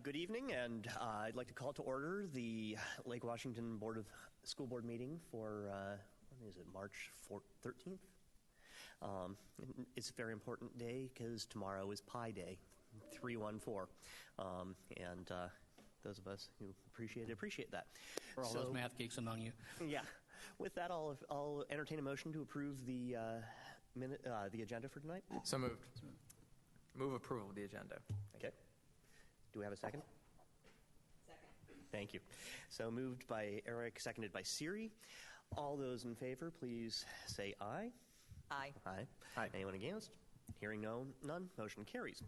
Good evening, and I'd like to call to order the Lake Washington School Board meeting for, when is it, March 13th? It's a very important day because tomorrow is Pi Day, 314, and those of us who appreciate that. For all those math geeks among you. Yeah. With that, I'll entertain a motion to approve the agenda for tonight. So moved. Move approval of the agenda. Okay. Do we have a second? Second. Thank you. So moved by Eric, seconded by Siri. All those in favor, please say aye. Aye. Aye. Aye. Anyone against? Hearing none, motion carries.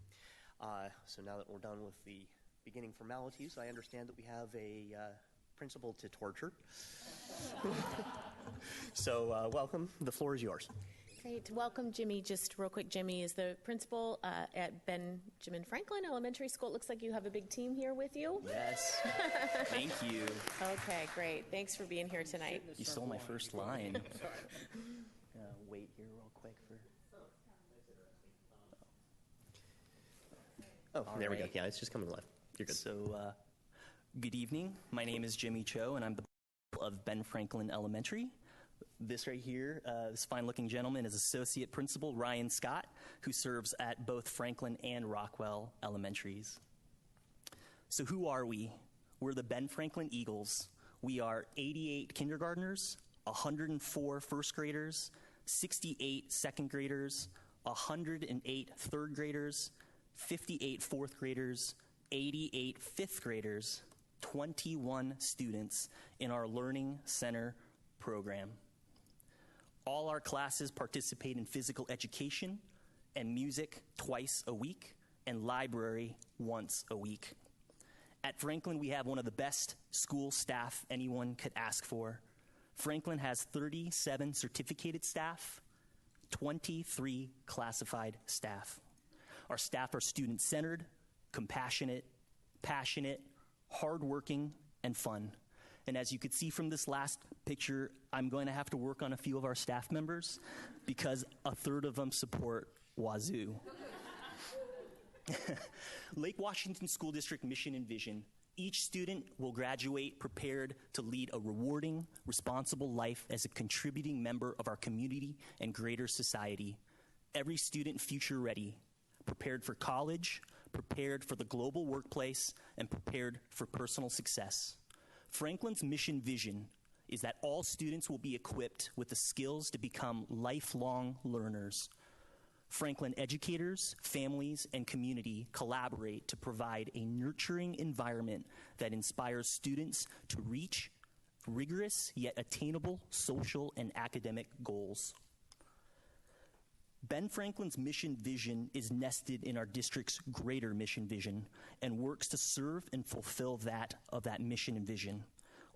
So now that we're done with the beginning formalities, I understand that we have a principal to torture. So welcome. The floor is yours. Great. Welcome, Jimmy. Just real quick, Jimmy is the principal at Benjamin Franklin Elementary School. It looks like you have a big team here with you. Yes. Thank you. Okay, great. Thanks for being here tonight. You stole my first line. Wait here real quick for... There we go. Yeah, it's just coming live. You're good. So, good evening. My name is Jimmy Cho, and I'm the principal of Ben Franklin Elementary. This right here, this fine-looking gentleman is Associate Principal Ryan Scott, who serves at both Franklin and Rockwell Elementaries. So who are we? We're the Ben Franklin Eagles. We are 88 kindergartners, 104 first graders, 68 second graders, 108 third graders, 58 fourth graders, 88 fifth graders, 21 students in our Learning Center program. All our classes participate in physical education and music twice a week and library once a week. At Franklin, we have one of the best school staff anyone could ask for. Franklin has 37 certificated staff, 23 classified staff. Our staff are student-centered, compassionate, passionate, hardworking, and fun. And as you could see from this last picture, I'm going to have to work on a few of our staff members because a third of them support Wazoo. Lake Washington School District mission and vision. Each student will graduate prepared to lead a rewarding, responsible life as a contributing member of our community and greater society. Every student future ready, prepared for college, prepared for the global workplace, and prepared for personal success. Franklin's mission vision is that all students will be equipped with the skills to become lifelong learners. Franklin educators, families, and community collaborate to provide a nurturing environment that inspires students to reach rigorous yet attainable social and academic goals. Ben Franklin's mission vision is nested in our district's greater mission vision and works to serve and fulfill that mission and vision,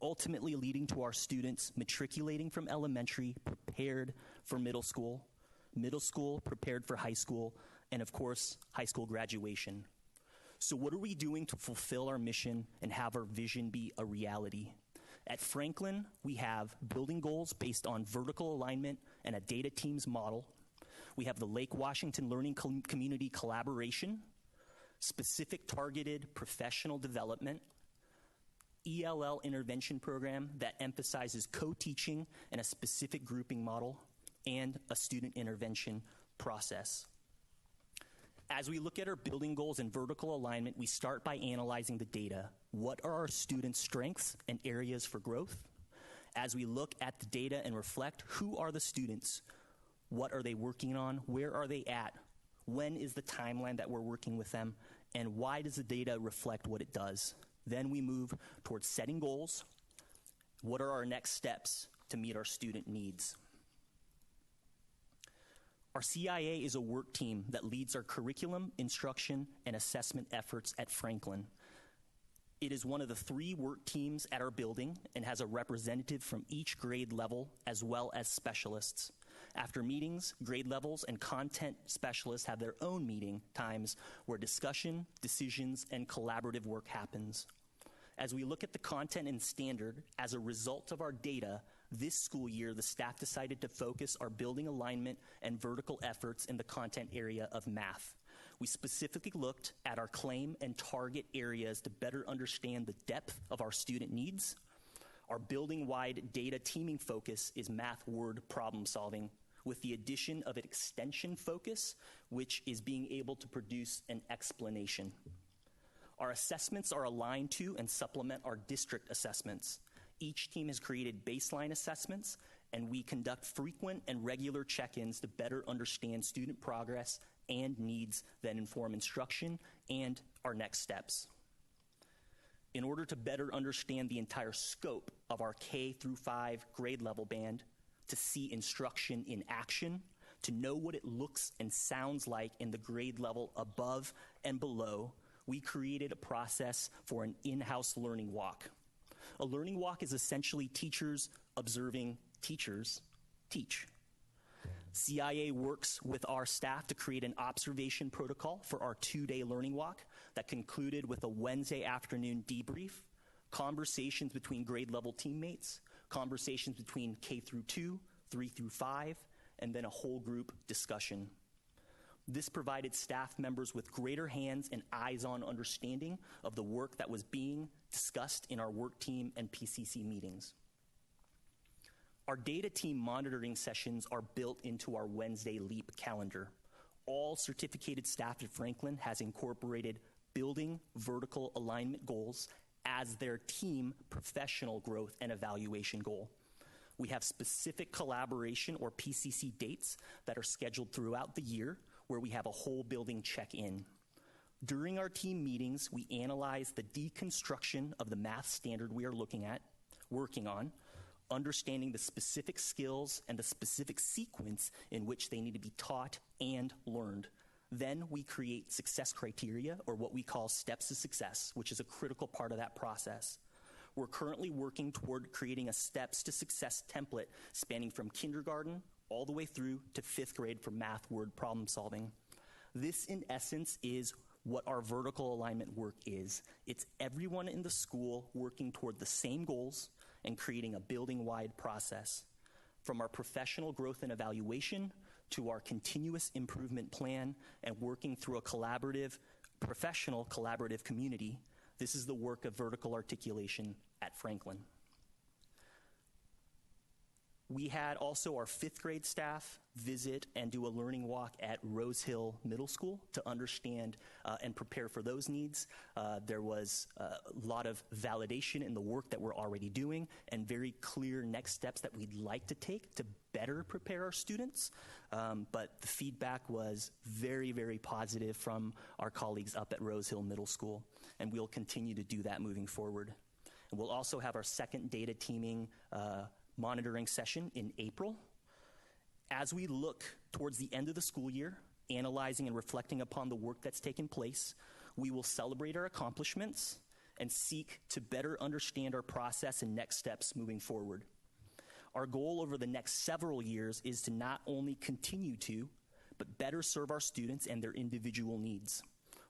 ultimately leading to our students matriculating from elementary prepared for middle school prepared for high school, and of course, high school graduation. So what are we doing to fulfill our mission and have our vision be a reality? At Franklin, we have building goals based on vertical alignment and a data teams model. We have the Lake Washington Learning Community Collaboration, specific targeted professional development, ELL intervention program that emphasizes co-teaching and a specific grouping model, and a student intervention process. As we look at our building goals and vertical alignment, we start by analyzing the data. What are our students' strengths and areas for growth? As we look at the data and reflect, who are the students? What are they working on? Where are they at? When is the timeline that we're working with them? And why does the data reflect what it does? Then we move towards setting goals. What are our next steps to meet our student needs? Our CIA is a work team that leads our curriculum, instruction, and assessment efforts at Franklin. It is one of the 3 work teams at our building and has a representative from each grade level as well as specialists. After meetings, grade levels and content specialists have their own meeting times where discussion, decisions, and collaborative work happens. As we look at the content and standard, as a result of our data, this school year, the staff decided to focus our building alignment and vertical efforts in the content area of math. We specifically looked at our claim and target areas to better understand the depth of our student needs. Our building-wide data teaming focus is math word problem solving, with the addition of an extension focus, which is being able to produce an explanation. Our assessments are aligned to and supplement our district assessments. Each team has created baseline assessments, and we conduct frequent and regular check-ins to better understand student progress and needs that inform instruction and our next steps. In order to better understand the entire scope of our K through 5 grade level band, to see instruction in action, to know what it looks and sounds like in the grade level above and below, we created a process for an in-house learning walk. A learning walk is essentially teachers observing teachers teach. CIA works with our staff to create an observation protocol for our 2-day learning walk that concluded with a Wednesday afternoon debrief, conversations between grade level teammates, conversations between K through 2, 3 through 5, and then a whole group discussion. This provided staff members with greater hands and eyes-on understanding of the work that was being discussed in our work team and PCC meetings. Our data team monitoring sessions are built into our Wednesday LEAP calendar. All certificated staff at Franklin has incorporated building vertical alignment goals as their team professional growth and evaluation goal. We have specific collaboration or PCC dates that are scheduled throughout the year where we have a whole building check-in. During our team meetings, we analyze the deconstruction of the math standard we are working on, understanding the specific skills and the specific sequence in which they need to be taught and learned. Then we create success criteria, or what we call steps to success, which is a critical part of that process. We're currently working toward creating a steps to success template spanning from kindergarten all the way through to 5th grade for math word problem solving. This, in essence, is what our vertical alignment work is. It's everyone in the school working toward the same goals and creating a building-wide process. From our professional growth and evaluation to our continuous improvement plan and working through a professional collaborative community, this is the work of vertical articulation at Franklin. We had also our 5th grade staff visit and do a learning walk at Rose Hill Middle School to understand and prepare for those needs. There was a lot of validation in the work that we're already doing and very clear next steps that we'd like to take to better prepare our students. But the feedback was very, very positive from our colleagues up at Rose Hill Middle School, and we'll continue to do that moving forward. And we'll also have our second data teaming monitoring session in April. As we look towards the end of the school year, analyzing and reflecting upon the work that's taken place, we will celebrate our accomplishments and seek to better understand our process and next steps moving forward. Our goal over the next several years is to not only continue to, but better serve our students and their individual needs.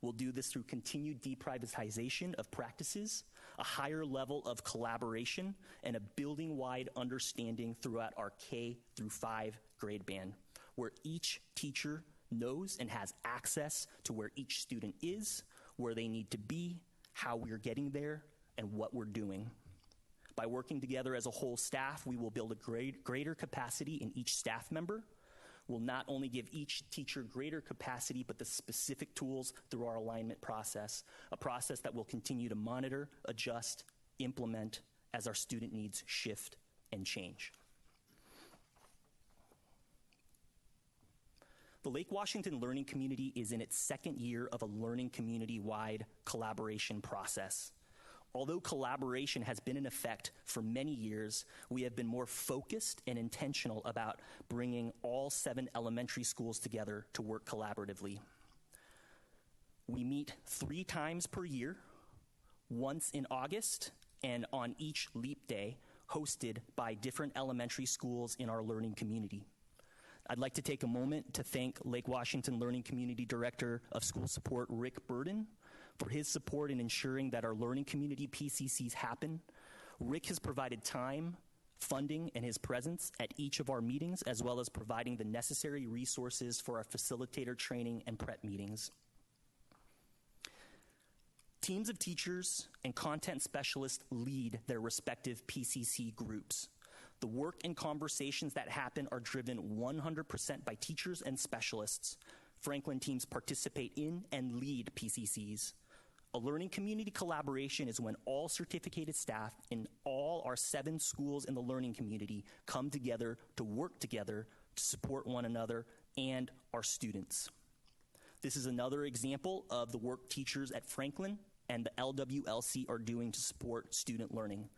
We'll do this through continued deprivatization of practices, a higher level of collaboration, and a building-wide understanding throughout our K through 5 grade band, where each teacher knows and has access to where each student is, where they need to be, how we're getting there, and what we're doing. By working together as a whole staff, we will build a greater capacity in each staff member. We'll not only give each teacher greater capacity, but the specific tools through our alignment process, a process that will continue to monitor, adjust, implement as our student needs shift and change. The Lake Washington Learning Community is in its second year of a learning community-wide collaboration process. Although collaboration has been in effect for many years, we have been more focused and intentional about bringing all 7 elementary schools together to work collaboratively. We meet 3 times per year, once in August and on each LEAP Day, hosted by different elementary schools in our learning community. I'd like to take a moment to thank Lake Washington Learning Community Director of School Support, Rick Burden, for his support in ensuring that our learning community PCCs happen. Rick has provided time, funding, and his presence at each of our meetings, as well as providing the necessary resources for our facilitator training and prep meetings. Teams of teachers and content specialists lead their respective PCC groups. The work and conversations that happen are driven 100% by teachers and specialists. Franklin teams participate in and lead PCCs. A learning community collaboration is when all certificated staff in all our 7 schools in the learning community come together to work together to support one another and our students. This is another example of the work teachers at Franklin and the LWLC are doing to support student learning.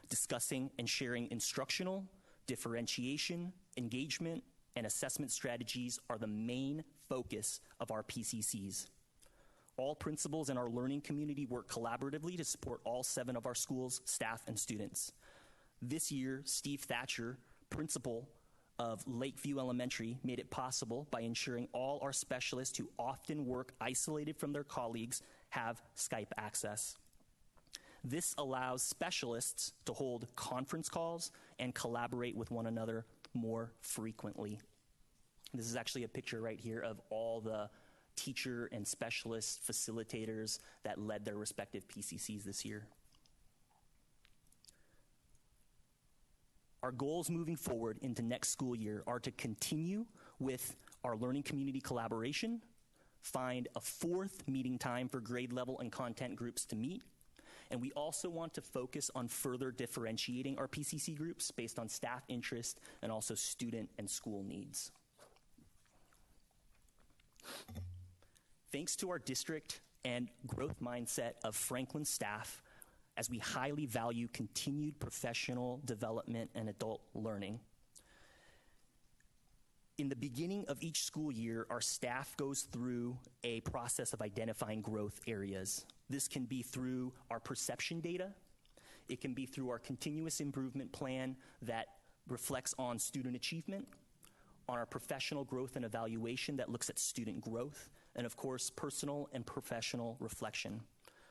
Discussing and sharing instructional, differentiation, engagement, and assessment strategies are the main focus of our PCCs. All principals in our learning community work collaboratively to support all 7 of our schools, staff, and students. This year, Steve Thatcher, principal of Lakeview Elementary, made it possible by ensuring all our specialists who often work isolated from their colleagues have Skype access. This allows specialists to hold conference calls and collaborate with one another more frequently. This is actually a picture right here of all the teacher and specialist facilitators that led their respective PCCs this year. Our goals moving forward into next school year are to continue with our learning community collaboration, find a 4th meeting time for grade level and content groups to meet, and we also want to focus on further differentiating our PCC groups based on staff interest and also student and school needs. Thanks to our district and growth mindset of Franklin staff, as we highly value continued professional development and adult learning. In the beginning of each school year, our staff goes through a process of identifying growth areas. This can be through our perception data. It can be through our continuous improvement plan that reflects on student achievement, on our professional growth and evaluation that looks at student growth, and of course, personal and professional reflection.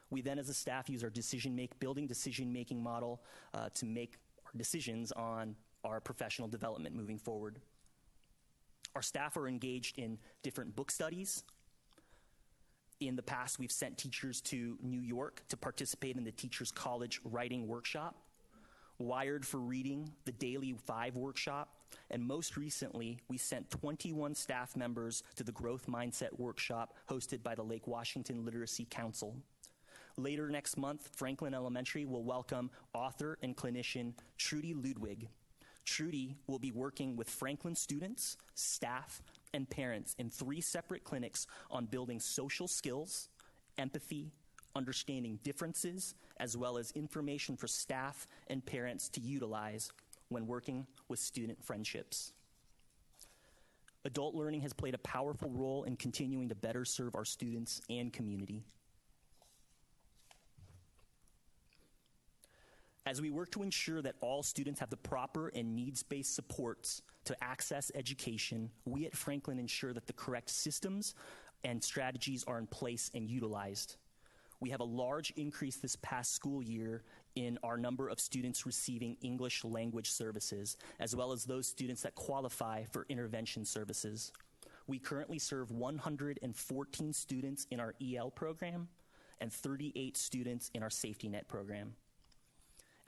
We then, as a staff, use our building decision-making model to make our decisions on our professional development moving forward. Our staff are engaged in different book studies. In the past, we've sent teachers to New York to participate in the Teachers College Writing Workshop, Wired for Reading, the Daily 5 Workshop, and most recently, we sent 21 staff members to the Growth Mindset Workshop hosted by the Lake Washington Literacy Council. Later next month, Franklin Elementary will welcome author and clinician Trudy Ludwig. Trudy will be working with Franklin students, staff, and parents in 3 separate clinics on building social skills, empathy, understanding differences, as well as information for staff and parents to utilize when working with student friendships. Adult learning has played a powerful role in continuing to better serve our students and community. As we work to ensure that all students have the proper and needs-based supports to access education, we at Franklin ensure that the correct systems and strategies are in place and utilized. We have a large increase this past school year in our number of students receiving English language services, as well as those students that qualify for intervention services. We currently serve 114 students in our EL program and 38 students in our safety net program.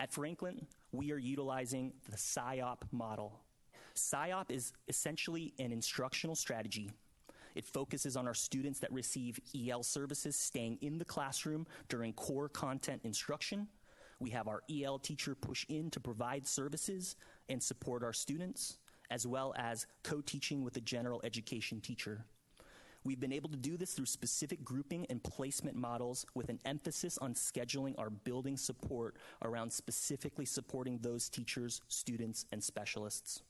At Franklin, we are utilizing the SIOP model. SIOP is essentially an instructional strategy. It focuses on our students that receive EL services staying in the classroom during core content instruction. We have our EL teacher push in to provide services and support our students, as well as co-teaching with a general education teacher. We've been able to do this through specific grouping and placement models with an emphasis on scheduling our building support around specifically supporting those teachers, students, and specialists.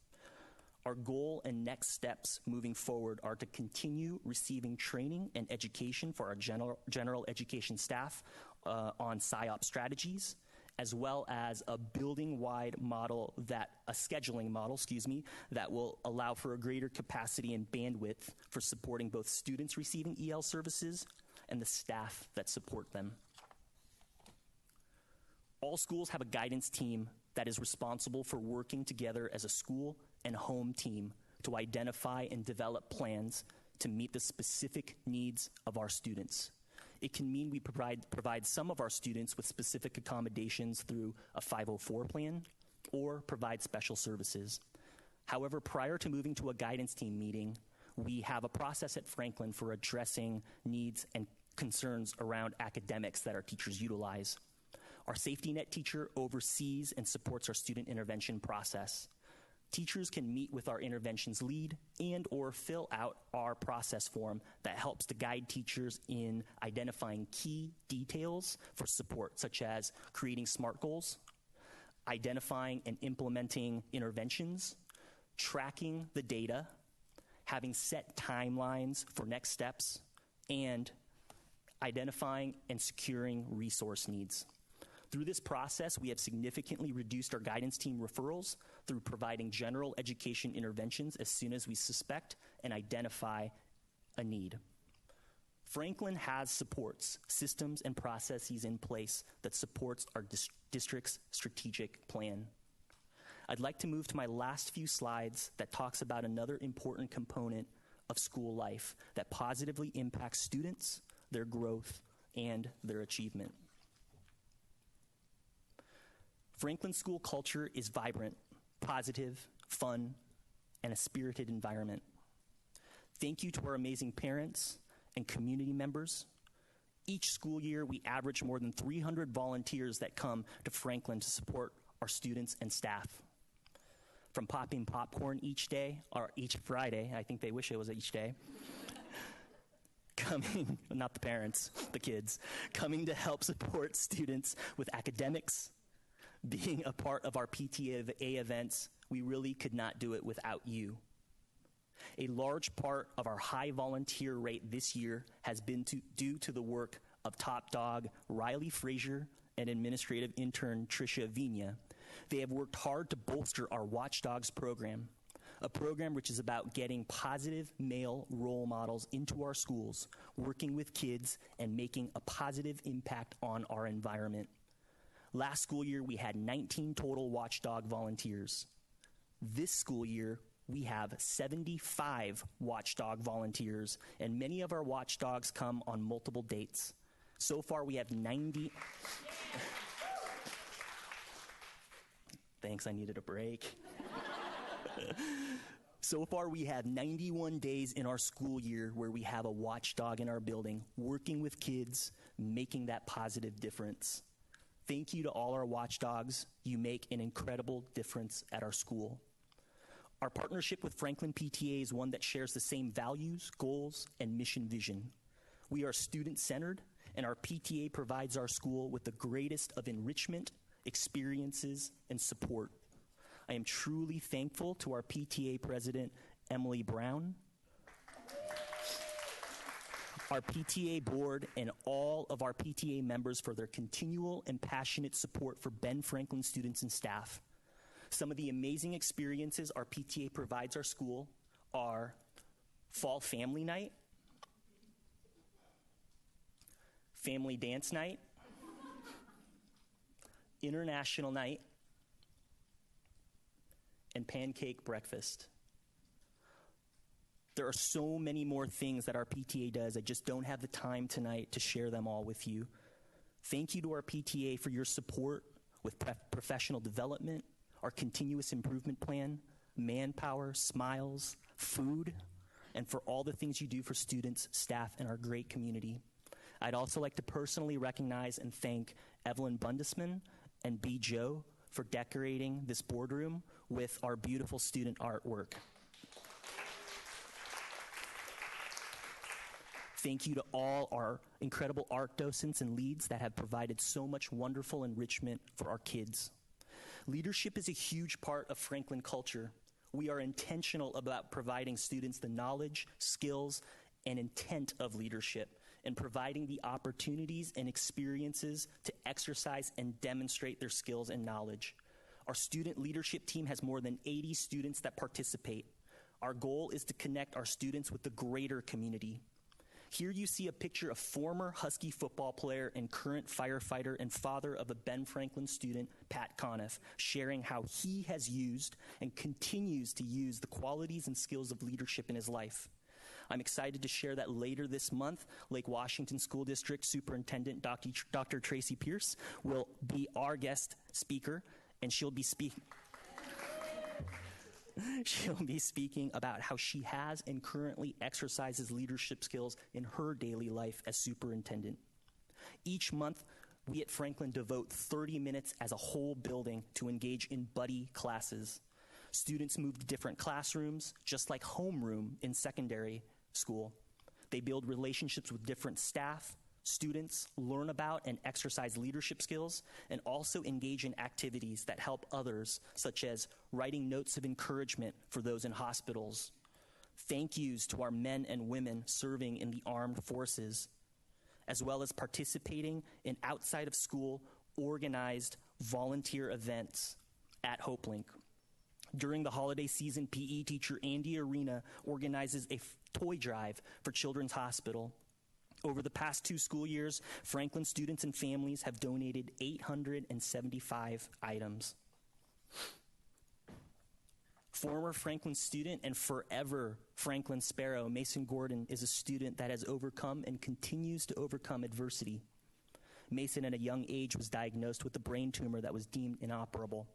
Our goal and next steps moving forward are to continue receiving training and education for our general education staff on SIOP strategies, as well as a building-wide model a scheduling model, that will allow for a greater capacity and bandwidth for supporting both students receiving EL services and the staff that support them. All schools have a guidance team that is responsible for working together as a school and home team to identify and develop plans to meet the specific needs of our students. It can mean we provide some of our students with specific accommodations through a 504 plan or provide special services. However, prior to moving to a guidance team meeting, we have a process at Franklin for addressing needs and concerns around academics that our teachers utilize. Our safety net teacher oversees and supports our student intervention process. Teachers can meet with our interventions lead and or fill out our process form that helps to guide teachers in identifying key details for support, such as creating SMART goals, identifying and implementing interventions, tracking the data, having set timelines for next steps, and identifying and securing resource needs. Through this process, we have significantly reduced our guidance team referrals through providing general education interventions as soon as we suspect and identify a need. Franklin has supports, systems, and processes in place that supports our district's strategic plan. I'd like to move to my last few slides that talks about another important component of school life that positively impacts students, their growth, and their achievement. Franklin school culture is vibrant, positive, fun, and a spirited environment. Thank you to our amazing parents and community members. Each school year, we average more than 300 volunteers that come to Franklin to support our students and staff. From popping popcorn each day, or each Friday, I think they wish it was each day, coming, not the parents, the kids, coming to help support students with academics, being a part of our PTA events. We really could not do it without you. A large part of our high volunteer rate this year has been due to the work of top dog Riley Frazier and administrative intern Tricia Vigna. They have worked hard to bolster our Watchdogs program, a program which is about getting positive male role models into our schools, working with kids, and making a positive impact on our environment. Last school year, we had 19 total Watchdog volunteers. This school year, we have 75 Watchdog volunteers, and many of our Watchdogs come on multiple dates. So far, we have 90... Thanks, I needed a break. So far, we have 91 days in our school year where we have a Watchdog in our building, working with kids, making that positive difference. Thank you to all our Watchdogs. You make an incredible difference at our school. Our partnership with Franklin PTA is one that shares the same values, goals, and mission vision. We are student-centered, and our PTA provides our school with the greatest of enrichment, experiences, and support. I am truly thankful to our PTA president, Emily Brown, our PTA board, and all of our PTA members for their continual and passionate support for Ben Franklin students and staff. Some of the amazing experiences our PTA provides our school are Fall Family Night, Family Dance Night, International Night, and Pancake Breakfast. There are so many more things that our PTA does. I just don't have the time tonight to share them all with you. Thank you to our PTA for your support with professional development, our continuous improvement plan, manpower, smiles, food, and for all the things you do for students, staff, and our great community. I'd also like to personally recognize and thank Evelyn Bundesman and B. Joe for decorating this boardroom with our beautiful student artwork. Thank you to all our incredible art docents and leads that have provided so much wonderful enrichment for our kids. Leadership is a huge part of Franklin culture. We are intentional about providing students the knowledge, skills, and intent of leadership, and providing the opportunities and experiences to exercise and demonstrate their skills and knowledge. Our student leadership team has more than 80 students that participate. Our goal is to connect our students with the greater community. Here you see a picture of former Husky football player and current firefighter and father of a Ben Franklin student, Pat Conniff, sharing how he has used and continues to use the qualities and skills of leadership in his life. I'm excited to share that later this month, Lake Washington School District Superintendent Dr. Tracy Pierce will be our guest speaker, and she'll be speaking about how she has and currently exercises leadership skills in her daily life as superintendent. Each month, we at Franklin devote 30 minutes as a whole building to engage in buddy classes. Students move to different classrooms, just like homeroom in secondary school. They build relationships with different staff, students, learn about and exercise leadership skills, and also engage in activities that help others, such as writing notes of encouragement for those in hospitals, thank yous to our men and women serving in the armed forces, as well as participating in outside of school organized volunteer events at HopeLink. During the holiday season, PE teacher Andy Arena organizes a toy drive for Children's Hospital. Over the past 2 school years, Franklin students and families have donated 875 items. Former Franklin student and forever Franklin Sparrow, Mason Gordon, is a student that has overcome and continues to overcome adversity. Mason, at a young age, was diagnosed with a brain tumor that was deemed inoperable.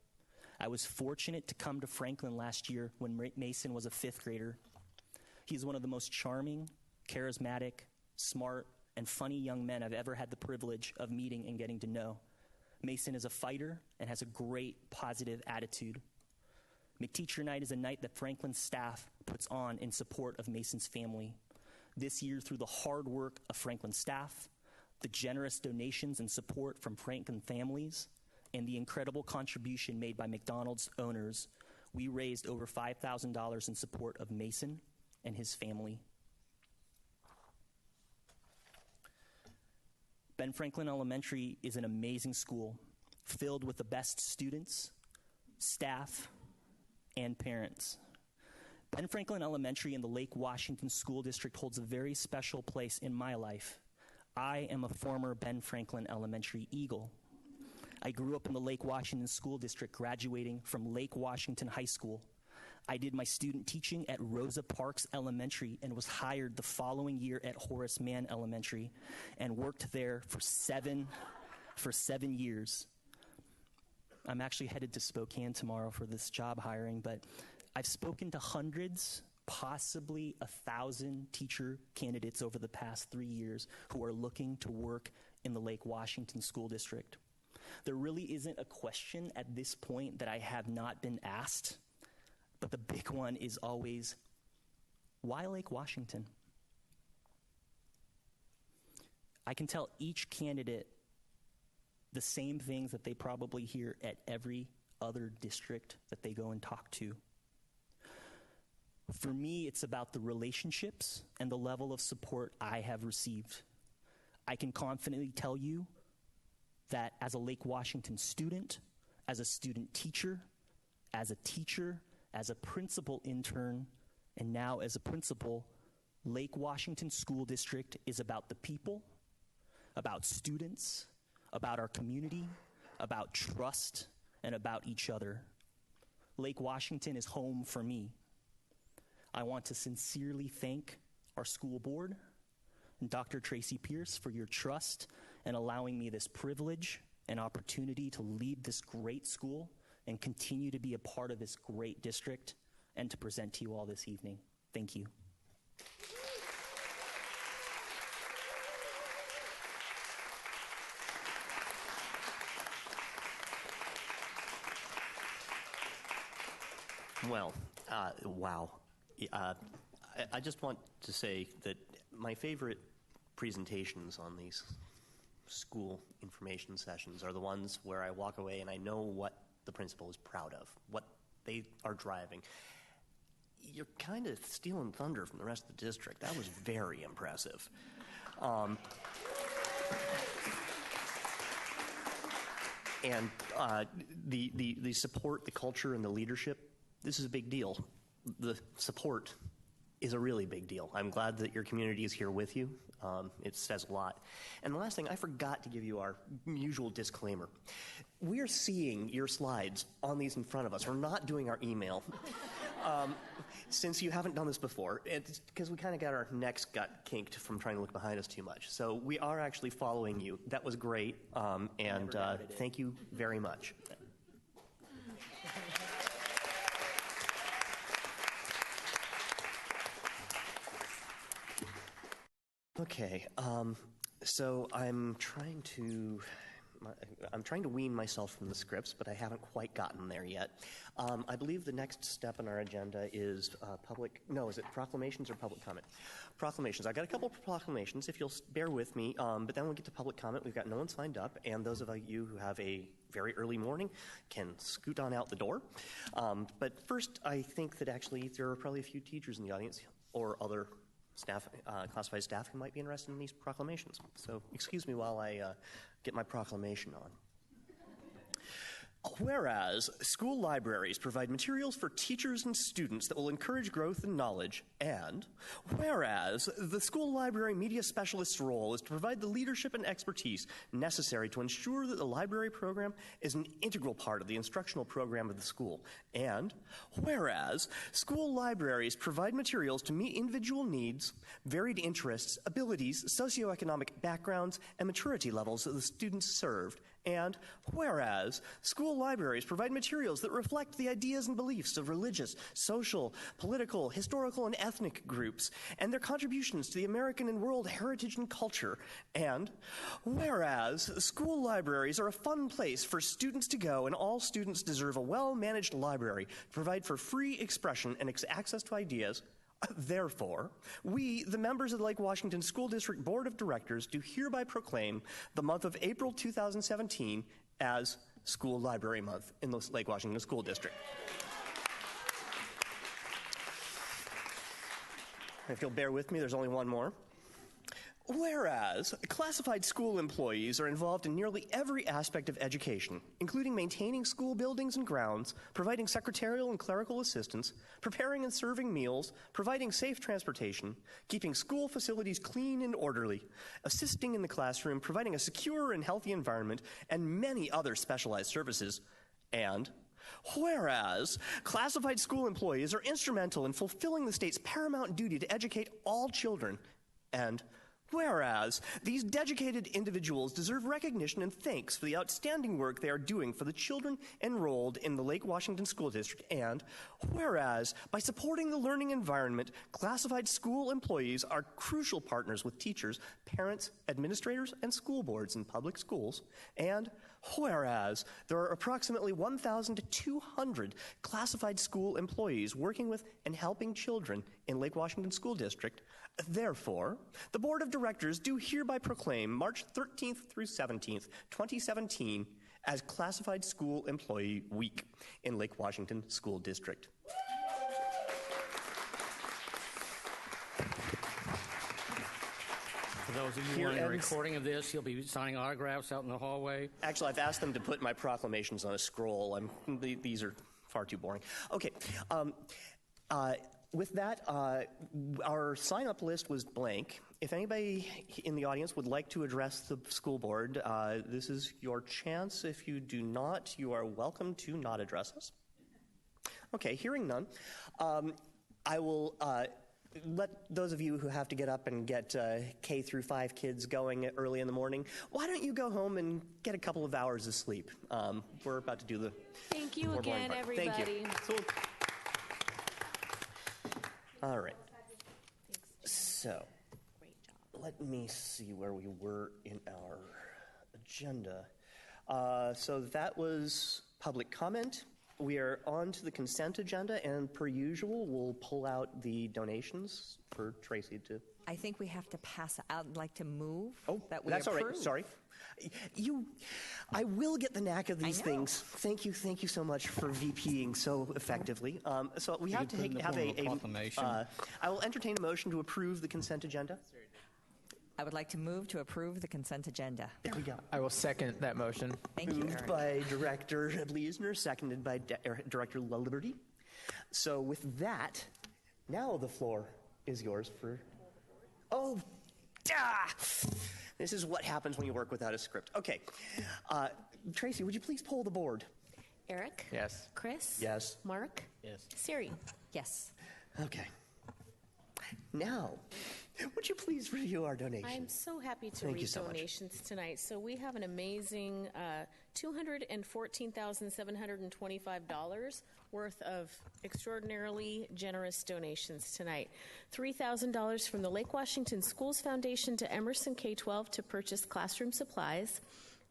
I was fortunate to come to Franklin last year when Mason was a 5th grader. He's one of the most charming, charismatic, smart, and funny young men I've ever had the privilege of meeting and getting to know. Mason is a fighter and has a great, positive attitude. McTeacher Night is a night that Franklin staff puts on in support of Mason's family. This year, through the hard work of Franklin staff, the generous donations and support from Franklin families, and the incredible contribution made by McDonald's owners, we raised over $5,000 in support of Mason and his family. Ben Franklin Elementary is an amazing school filled with the best students, staff, and parents. Ben Franklin Elementary in the Lake Washington School District holds a very special place in my life. I am a former Ben Franklin Elementary Eagle. I grew up in the Lake Washington School District, graduating from Lake Washington High School. I did my student teaching at Rosa Parks Elementary and was hired the following year at Horace Mann Elementary and worked there for 7 years. I'm actually headed to Spokane tomorrow for this job hiring, but I've spoken to hundreds, possibly 1,000 teacher candidates over the past 3 years who are looking to work in the Lake Washington School District. There really isn't a question at this point that I have not been asked, but the big one is always, why Lake Washington? I can tell each candidate the same things that they probably hear at every other district that they go and talk to. For me, it's about the relationships and the level of support I have received. I can confidently tell you that as a Lake Washington student, as a student teacher, as a principal intern, and now as a principal, Lake Washington School District is about the people, about students, about our community, about trust, and about each other. Lake Washington is home for me. I want to sincerely thank our school board and Dr. Tracy Pierce for your trust and allowing me this privilege and opportunity to lead this great school and continue to be a part of this great district and to present to you all this evening. Thank you. Well, wow. I just want to say that my favorite presentations on these school information sessions are the ones where I walk away and I know what the principal is proud of, what they are driving. You're kind of stealing thunder from the rest of the district. That was very impressive. And the support, the culture, and the leadership, this is a big deal. The support is a really big deal. I'm glad that your community is here with you. It says a lot. And the last thing, I forgot to give you our usual disclaimer. We're seeing your slides on these in front of us. We're not doing our email. Since you haven't done this before, it's because we kind of got our necks got kinked from trying to look behind us too much. So we are actually following you. That was great, and thank you very much. Okay, so I'm trying to wean myself from the scripts, but I haven't quite gotten there yet. I believe the next step on our agenda is is it proclamations or public comment? Proclamations. I've got a couple of proclamations, if you'll bear with me, but then we'll get to public comment. We've got no one signed up, and those of you who have a very early morning can scoot on out the door. But first, I think that actually there are probably a few teachers in the audience or other staff, classified staff who might be interested in these proclamations. So excuse me while I get my proclamation on. Whereas school libraries provide materials for teachers and students that will encourage growth and knowledge, and whereas the school library media specialist's role is to provide the leadership and expertise necessary to ensure that the library program is an integral part of the instructional program of the school, and whereas school libraries provide materials to meet individual needs, varied interests, abilities, socioeconomic backgrounds, and maturity levels of the students served, and whereas school libraries provide materials that reflect the ideas and beliefs of religious, social, political, historical, and ethnic groups, and their contributions to the American and world heritage and culture, and whereas school libraries are a fun place for students to go, and all students deserve a well-managed library to provide for free expression and access to ideas. Therefore, we, the members of the Lake Washington School District Board of Directors, do hereby proclaim the month of April 2017 as School Library Month in the Lake Washington School District. If you'll bear with me, there's only one more. Whereas classified school employees are involved in nearly every aspect of education, including maintaining school buildings and grounds, providing secretarial and clerical assistance, preparing and serving meals, providing safe transportation, keeping school facilities clean and orderly, assisting in the classroom, providing a secure and healthy environment, and many other specialized services, and whereas classified school employees are instrumental in fulfilling the state's paramount duty to educate all children, and whereas these dedicated individuals deserve recognition and thanks for the outstanding work they are doing for the children enrolled in the Lake Washington School District, and whereas by supporting the learning environment, classified school employees are crucial partners with teachers, parents, administrators, and school boards in public schools, and whereas there are approximately 1,200 classified school employees working with and helping children in Lake Washington School District, therefore, the Board of Directors do hereby proclaim March 13th through 17th, 2017 as Classified School Employee Week in Lake Washington School District. For those of you Here wanting a ends- recording of this, you'll be signing autographs out in the hallway. Actually, I've asked them to put my proclamations on a scroll. These are far too boring. Okay. With that, our sign-up list was blank. If anybody in the audience would like to address the school board, this is your chance. If you do not, you are welcome to not address us. Okay, hearing none, I will let those of you who have to get up and get K through 5 kids going early in the morning, why don't you go home and get a couple of hours of sleep? We're about to do the Thank you more boring again, part. everybody. Thank you. All right. So, let me see where we were in our agenda. So that was public comment. We are on to the consent agenda, and per usual, we'll pull out the donations for Tracy to... I think we have to pass out, like to move. That we that's all right. approve. Sorry. I will get the knack of these I know. things. Thank you so much for VPing so effectively. So we have could put it in to the have form of a proclamation. I will entertain a motion to approve the consent agenda. I would like to move to approve the consent agenda. There we go. I will second that motion. Thank you, Moved Eric. by Director Bleasner, seconded by Director LaLiberty. So with that, now the floor is yours for... Oh, this is what happens when you work without a script. Okay. Tracy, would you please poll the board? Eric? Yes. Chris? Yes. Mark? Yes. Siri? Yes. Okay. Now, would you please review our donations? I'm so happy to Thank you read so much. donations tonight. So we have an amazing $214,725 worth of extraordinarily generous donations tonight. $3,000 from the Lake Washington Schools Foundation to Emerson K-12 to purchase classroom supplies.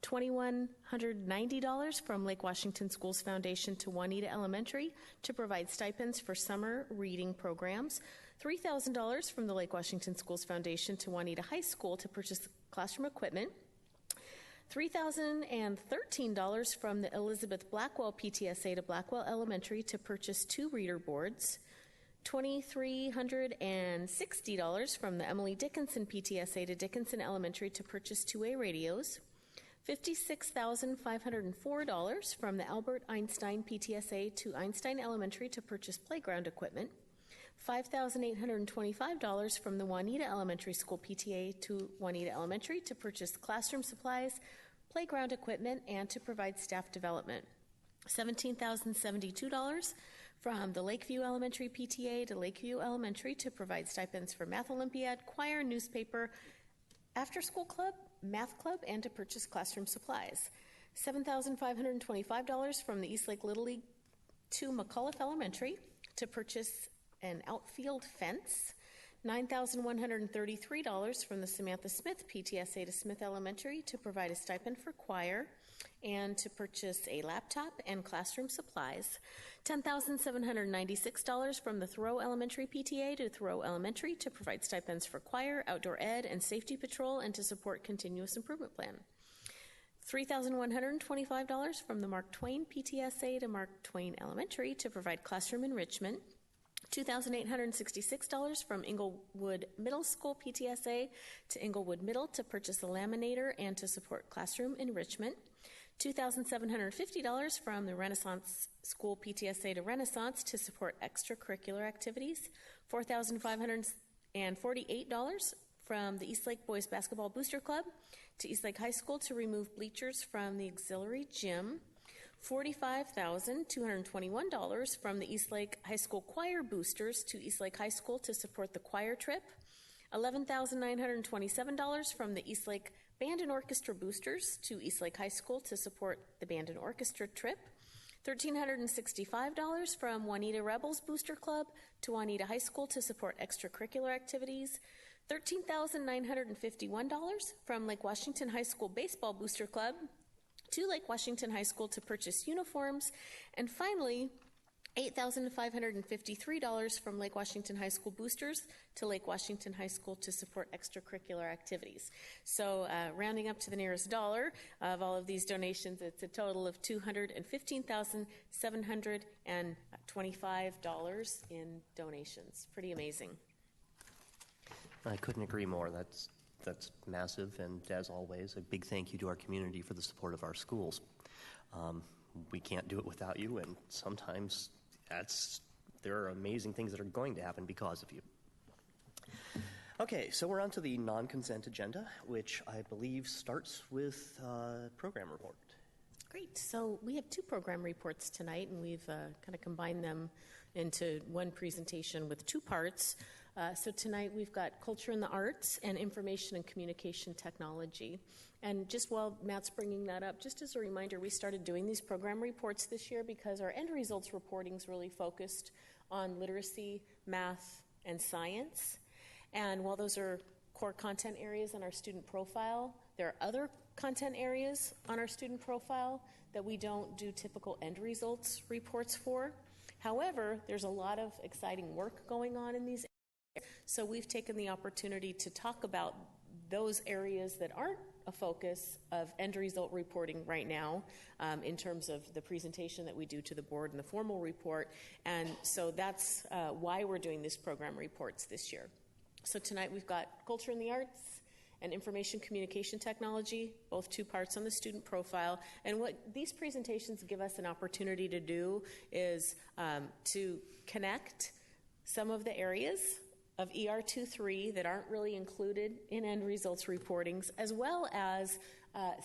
$2,190 from Lake Washington Schools Foundation to Juanita Elementary to provide stipends for summer reading programs. $3,000 from the Lake Washington Schools Foundation to Juanita High School to purchase classroom equipment. $3,013 from the Elizabeth Blackwell PTSA to Blackwell Elementary to purchase 2 reader boards. $2,360 from the Emily Dickinson PTSA to Dickinson Elementary to purchase 2-way radios. $56,504 from the Albert Einstein PTSA to Einstein Elementary to purchase playground equipment. $5,825 from the Juanita Elementary School PTA to Juanita Elementary to purchase classroom supplies, playground equipment, and to provide staff development. $17,072 from the Lakeview Elementary PTA to Lakeview Elementary to provide stipends for Math Olympiad, choir, newspaper, after-school club, math club, and to purchase classroom supplies. $7,525 from the Eastlake Little League to McCullough Elementary to purchase an outfield fence. $9,133 from the Samantha Smith PTSA to Smith Elementary to provide a stipend for choir and to purchase a laptop and classroom supplies. $10,796 from the Thoreau Elementary PTA to Thoreau Elementary to provide stipends for choir, outdoor ed, and safety patrol and to support continuous improvement plan. $3,125 from the Mark Twain PTSA to Mark Twain Elementary to provide classroom enrichment. $2,866 from Inglewood Middle School PTSA to Inglewood Middle to purchase a laminator and to support classroom enrichment. $2,750 from the Renaissance School PTSA to Renaissance to support extracurricular activities. $4,548 from the Eastlake Boys Basketball Booster Club to Eastlake High School to remove bleachers from the auxiliary gym. $45,221 from the Eastlake High School Choir Boosters to Eastlake High School to support the choir trip. $11,927 from the Eastlake Band and Orchestra Boosters to Eastlake High School to support the band and orchestra trip. $1,365 from Juanita Rebels Booster Club to Juanita High School to support extracurricular activities. $13,951 from Lake Washington High School Baseball Booster Club to Lake Washington High School to purchase uniforms. And finally, $8,553 from Lake Washington High School Boosters to Lake Washington High School to support extracurricular activities. So rounding up to the nearest dollar of all of these donations, it's a total of $215,725 in donations. Pretty amazing. I couldn't agree more. That's massive, and as always, a big thank you to our community for the support of our schools. We can't do it without you, and sometimes there are amazing things that are going to happen because of you. Okay, so we're on to the non-consent agenda, which I believe starts with program report. Great. So we have 2 program reports tonight, and we've kind of combined them into one presentation with 2 parts. So tonight we've got Culture in the Arts and Information and Communication Technology. And just while Matt's bringing that up, just as a reminder, we started doing these program reports this year because our end results reporting is really focused on literacy, math, and science. And while those are core content areas on our student profile, there are other content areas on our student profile that we don't do typical end results reports for. However, there's a lot of exciting work going on in these areas, so we've taken the opportunity to talk about those areas that aren't a focus of end result reporting right now in terms of the presentation that we do to the board and the formal report. And so that's why we're doing these program reports this year. So tonight we've got Culture in the Arts and Information Communication Technology, both 2 parts on the student profile. And what these presentations give us an opportunity to do is to connect some of the areas of ER23 that aren't really included in end results reportings, as well as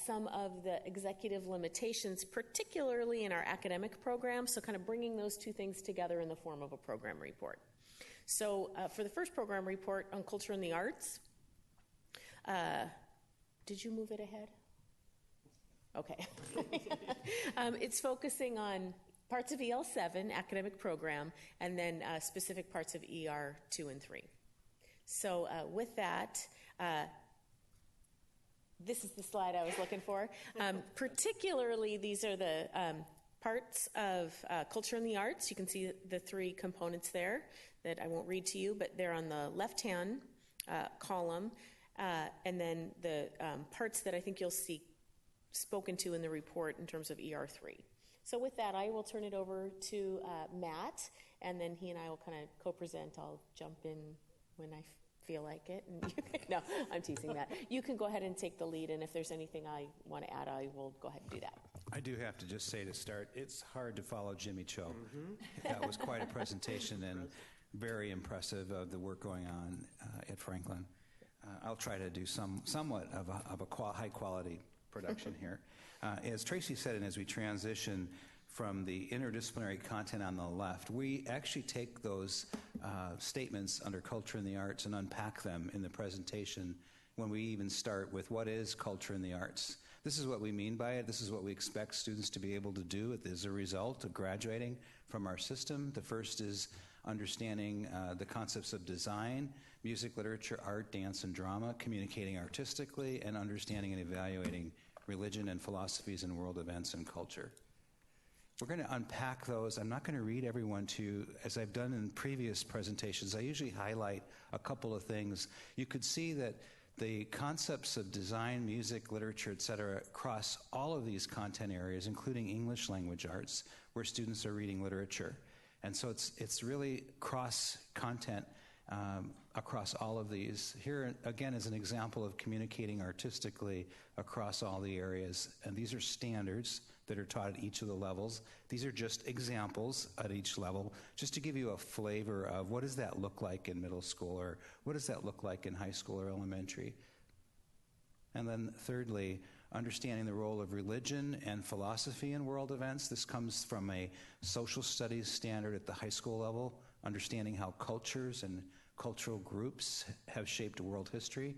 some of the executive limitations, particularly in our academic programs, so kind of bringing those two things together in the form of a program report. So for the first program report on culture and the arts, did you move it ahead? Okay. It's focusing on parts of EL7, academic program, and then specific parts of ER2 and 3. So with that, this is the slide I was looking for. Particularly, these are the parts of culture and the arts. You can see the three components there that I won't read to you, but they're on the left-hand column. And then the parts that I think you'll see spoken to in the report in terms of ER3. So with that, I will turn it over to Matt, and then he and I will kind of co-present. I'll jump in when I feel like it. And no, I'm teasing Matt. You can go ahead and take the lead, and if there's anything I want to add, I will go ahead and do that. I do have to just say to start, it's hard to follow Jimmy Cho. That was quite a presentation and very impressive of the work going on at Franklin. I'll try to do somewhat of a high-quality production here. As Tracy said, and as we transition from the interdisciplinary content on the left, we actually take those statements under culture and the arts and unpack them in the presentation when we even start with what is culture and the arts. This is what we mean by it. This is what we expect students to be able to do as a result of graduating from our system. The first is understanding the concepts of design, music, literature, art, dance, and drama, communicating artistically, and understanding and evaluating religion and philosophies and world events and culture. We're going to unpack those. I'm not going to read every one to you. As I've done in previous presentations, I usually highlight a couple of things. You could see that the concepts of design, music, literature, etc., cross all of these content areas, including English language arts, where students are reading literature. And so it's really cross-content across all of these. Here, again, is an example of communicating artistically across all the areas. And these are standards that are taught at each of the levels. These are just examples at each level, just to give you a flavor of what does that look like in middle school, or what does that look like in high school or elementary. And then thirdly, understanding the role of religion and philosophy in world events. This comes from a social studies standard at the high school level, understanding how cultures and cultural groups have shaped world history.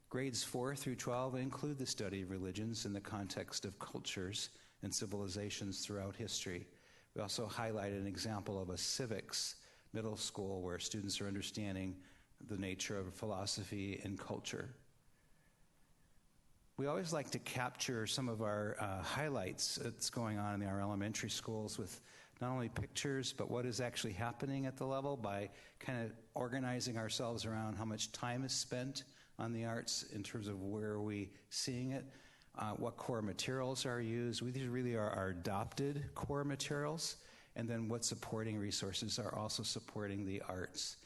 Grades 4 through 12 include the study of religions in the context of cultures and civilizations throughout history. We also highlighted an example of a civics middle school where students are understanding the nature of philosophy and culture. We always like to capture some of our highlights that's going on in our elementary schools with not only pictures, but what is actually happening at the level by kind of organizing ourselves around how much time is spent on the arts in terms of where are we seeing it, what core materials are used. These really are our adopted core materials, and then what supporting resources are also supporting the arts.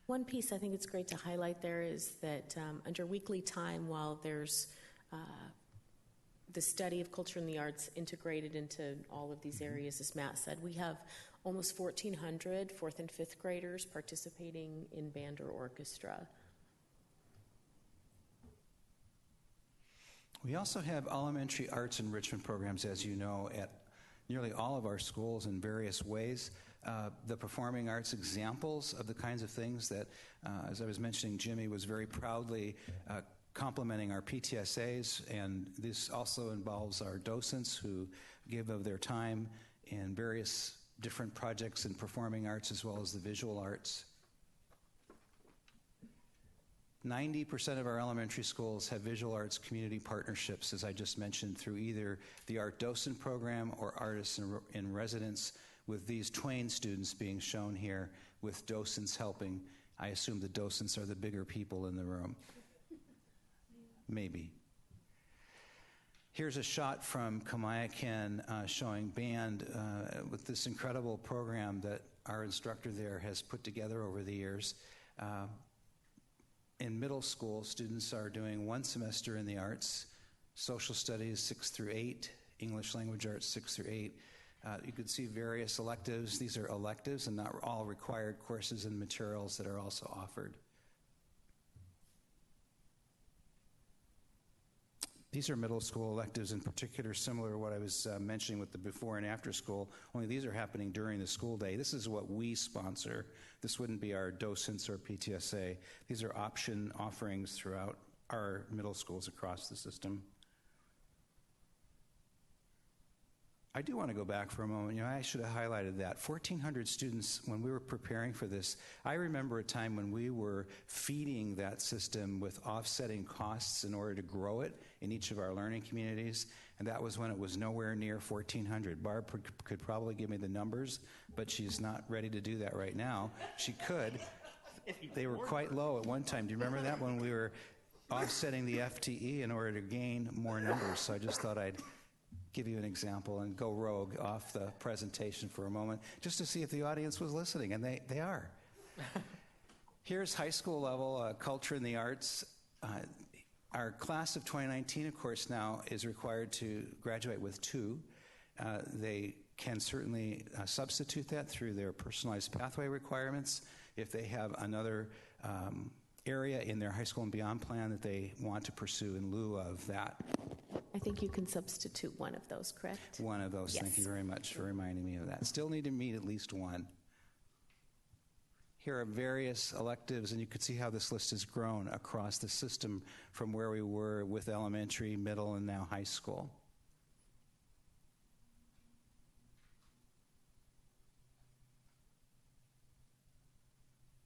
One piece I think it's great to highlight there is that under weekly time, while there's the study of culture and the arts integrated into all of these areas, as Matt said, we have almost 1,400 fourth and fifth graders participating in band or orchestra. We also have elementary arts enrichment programs, as you know, at nearly all of our schools in various ways. The performing arts examples of the kinds of things that, as I was mentioning, Jimmy was very proudly complementing our PTSAs, and this also involves our docents who give of their time in various different projects in performing arts as well as the visual arts. 90% of our elementary schools have visual arts community partnerships, as I just mentioned, through either the Art Docent Program or Artists in Residence, with these Twain students being shown here with docents helping. I assume the docents are the bigger people in the room. Maybe. Here's a shot from Kamiakin showing band with this incredible program that our instructor there has put together over the years. In middle school, students are doing one semester in the arts, social studies 6 through 8, English language arts 6 through 8, You can see various electives. These are electives and not all required courses and materials that are also offered. These are middle school electives in particular, similar to what I was mentioning with the before and after school, only these are happening during the school day. This is what we sponsor. This wouldn't be our docents or PTSA. These are option offerings throughout our middle schools across the system. I do want to go back for a moment. I should have highlighted that. 1,400 students, when we were preparing for this, I remember a time when we were feeding that system with offsetting costs in order to grow it in each of our learning communities, and that was when it was nowhere near 1,400. Barb could probably give me the numbers, but she's not ready to do that right now. She could. They were quite low at one time. Do you remember that, when we were offsetting the FTE in order to gain more numbers? So I just thought I'd give you an example and go rogue off the presentation for a moment just to see if the audience was listening, and they are. Here's high school level culture and the arts. Our class of 2019, of course, now is required to graduate with 2. They can certainly substitute that through their personalized pathway requirements if they have another area in their high school and beyond plan that they want to pursue in lieu of that. I think you can substitute one of those, correct? One of those. Yes. Thank you very much for reminding me of that. Still need to meet at least one. Here are various electives, and you can see how this list has grown across the system from where we were with elementary, middle, and now high school.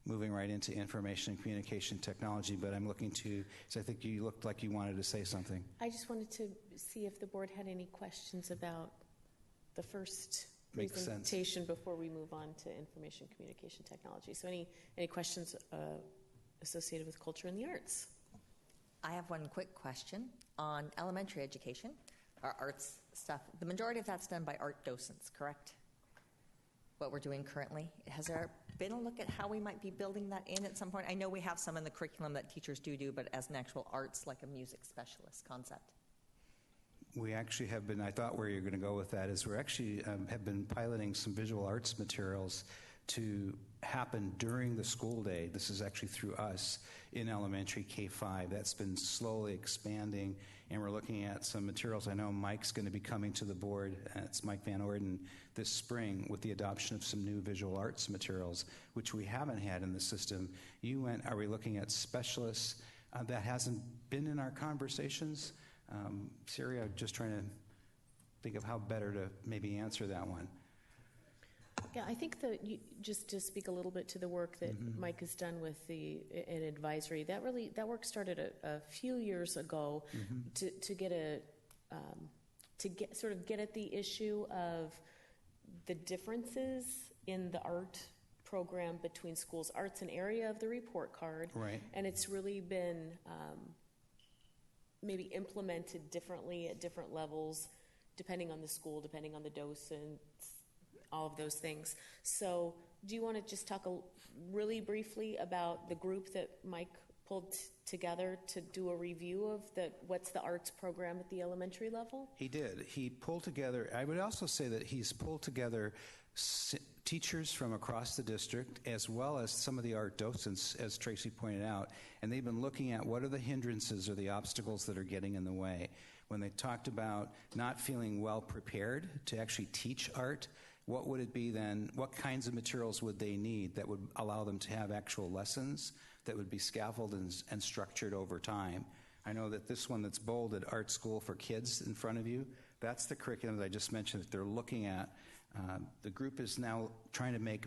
Moving right into information and communication technology, but I'm looking to, so I think you looked like you wanted to say something. I just wanted to see if the board had any questions about the first Makes sense. presentation before we move on to information communication technology. So any questions associated with culture and the arts? I have one quick question on elementary education, our arts stuff. The majority of that's done by art docents, correct? What we're doing currently. Has there been a look at how we might be building that in at some point? I know we have some in the curriculum that teachers do, but as an actual arts, like a music specialist concept. We actually have been, I thought where you're going to go with that is we're actually have been piloting some visual arts materials to happen during the school day. This is actually through us in elementary K-5. That's been slowly expanding, and we're looking at some materials. I know Mike's going to be coming to the board, it's Mike Van Orden, this spring with the adoption of some new visual arts materials, which we haven't had in the system. Are we looking at specialists? That hasn't been in our conversations. Siri, I'm just trying to think of how better to maybe answer that one. Yeah, I think that just to speak a little bit to the work that Mike has done with an advisory, that work started a few years ago to get at the issue of the differences in the art program between schools. Art's an area of the report card, right? And it's really been maybe implemented differently at different levels, depending on the school, depending on the docents, all of those things. So do you want to just talk really briefly about the group that Mike pulled together to do a review of what's the arts program at the elementary level? He did. He pulled together, I would also say that he's pulled together teachers from across the district as well as some of the art docents, as Tracy pointed out, and they've been looking at what are the hindrances or the obstacles that are getting in the way. When they talked about not feeling well prepared to actually teach art, what would it be then? What kinds of materials would they need that would allow them to have actual lessons that would be scaffolded and structured over time? I know that this one that's bolded, Art School for Kids, in front of you, that's the curriculum that I just mentioned that they're looking at. The group is now trying to make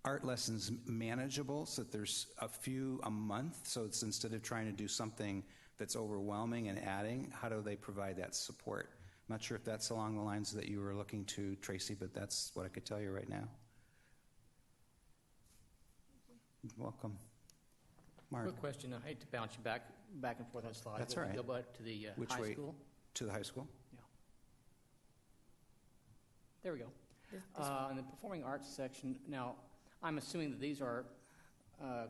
art lessons manageable so that there's a few a month. So it's instead of trying to do something that's overwhelming and adding, how do they provide that support? I'm not sure if that's along the lines that you were looking to, Tracy, but that's what I could tell you right now. Welcome. Mark. Quick question. I hate to bounce you back and forth on slides. That's all right. Go back to the Which high way? school. To the high school? Yeah. There we go. In the performing arts section, now, I'm assuming that these are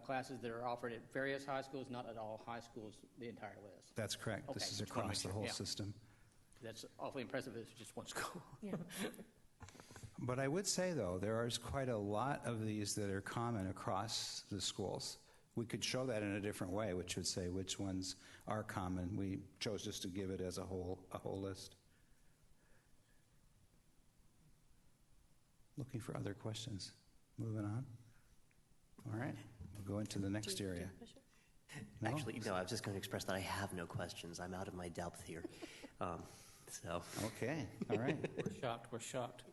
classes that are offered at various high schools, not at all high schools, the entire list. That's correct. Okay, This is just wanna across the make whole sure, yeah. system. That's awfully impressive if it's just one school. Yeah. But I would say, though, there is quite a lot of these that are common across the schools. We could show that in a different way, which would say which ones are common. We chose just to give it as a whole list. Looking for other questions. Moving on. All right, we'll go into the next area. No? Actually, no, I was just going to express that I have no questions. I'm out of my depth here. So. Okay, all right. We're shocked.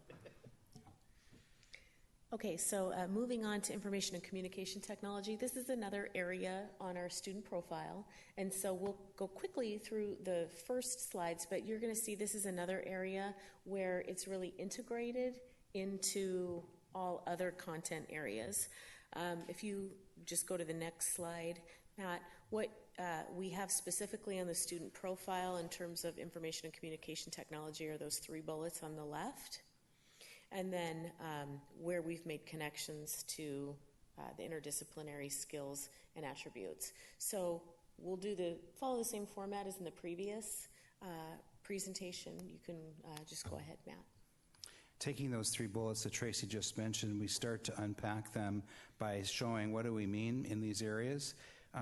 Okay, so moving on to information and communication technology, this is another area on our student profile. And so we'll go quickly through the first slides, but you're going to see this is another area where it's really integrated into all other content areas. If you just go to the next slide, Matt, what we have specifically on the student profile in terms of information and communication technology are those 3 bullets on the left. And then where we've made connections to the interdisciplinary skills and attributes. So we'll follow the same format as in the previous presentation. You can just go ahead, Matt. Taking those 3 bullets that Tracy just mentioned, we start to unpack them by showing what do we mean in these areas.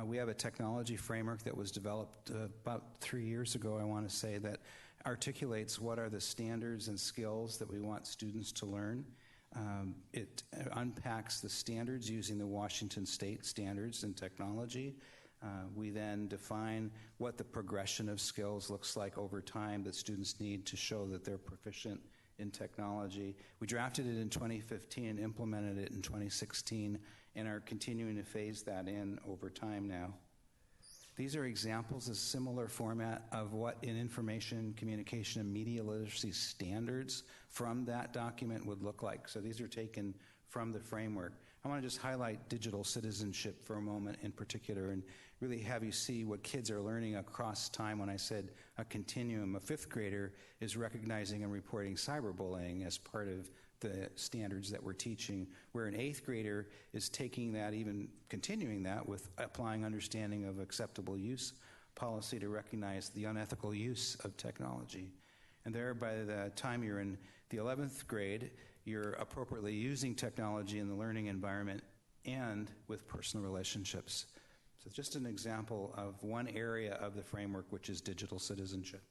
We have a technology framework that was developed about 3 years ago, I want to say, that articulates what are the standards and skills that we want students to learn. It unpacks the standards using the Washington State standards in technology. We then define what the progression of skills looks like over time that students need to show that they're proficient in technology. We drafted it in 2015 and implemented it in 2016 and are continuing to phase that in over time now. These are examples of similar format of what in information, communication, and media literacy standards from that document would look like. So these are taken from the framework. I want to just highlight digital citizenship for a moment in particular and really have you see what kids are learning across time. When I said a continuum, a 5th grader is recognizing and reporting cyberbullying as part of the standards that we're teaching, where an 8th grader is taking that, even continuing that with applying understanding of acceptable use policy to recognize the unethical use of technology. And there, by the time you're in the 11th grade, you're appropriately using technology in the learning environment and with personal relationships. So just an example of one area of the framework, which is digital citizenship.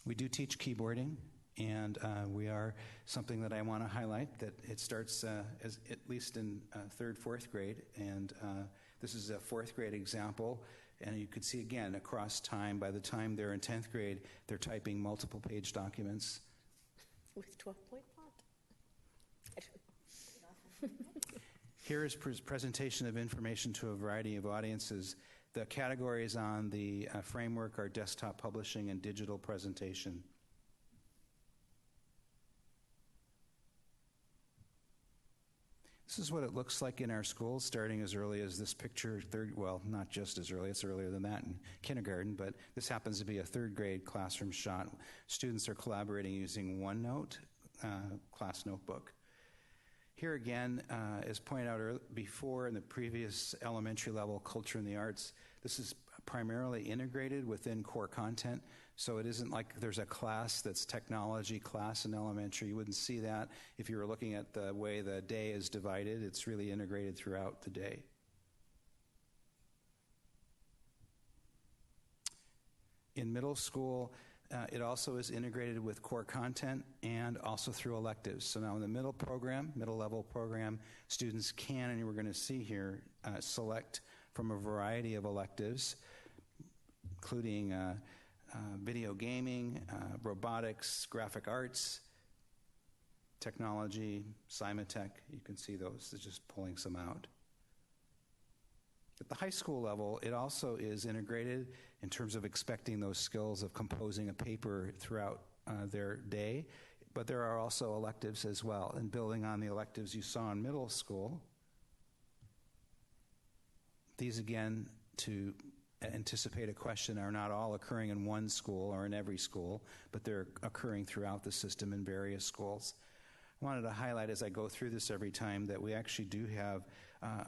We do teach keyboarding, and we are something that I want to highlight, that it starts as at least in 3rd, 4th grade, and this is a 4th grade example, and you could see again across time, by the time they're in 10th grade, they're typing multiple page documents. With 12-point font. Here is presentation of information to a variety of audiences. The categories on the framework are desktop publishing and digital presentation. This is what it looks like in our schools, starting as early as this picture, well, not just as early, it's earlier than that in kindergarten, but this happens to be a 3rd grade classroom shot. Students are collaborating using OneNote, class notebook. Here again, as pointed out before in the previous elementary level, culture and the arts, this is primarily integrated within core content. So it isn't like there's a class that's technology class in elementary. You wouldn't see that if you were looking at the way the day is divided. It's really integrated throughout the day. In middle school, it also is integrated with core content and also through electives. So now in the middle level program, students can, and we're going to see here, select from a variety of electives, including video gaming, robotics, graphic arts, technology, Scimatech. You can see those, it's just pulling some out. At the high school level, it also is integrated in terms of expecting those skills of composing a paper throughout their day, but there are also electives as well. And building on the electives you saw in middle school, these again, to anticipate a question, are not all occurring in one school or in every school, but they're occurring throughout the system in various schools. I wanted to highlight as I go through this every time that we actually do have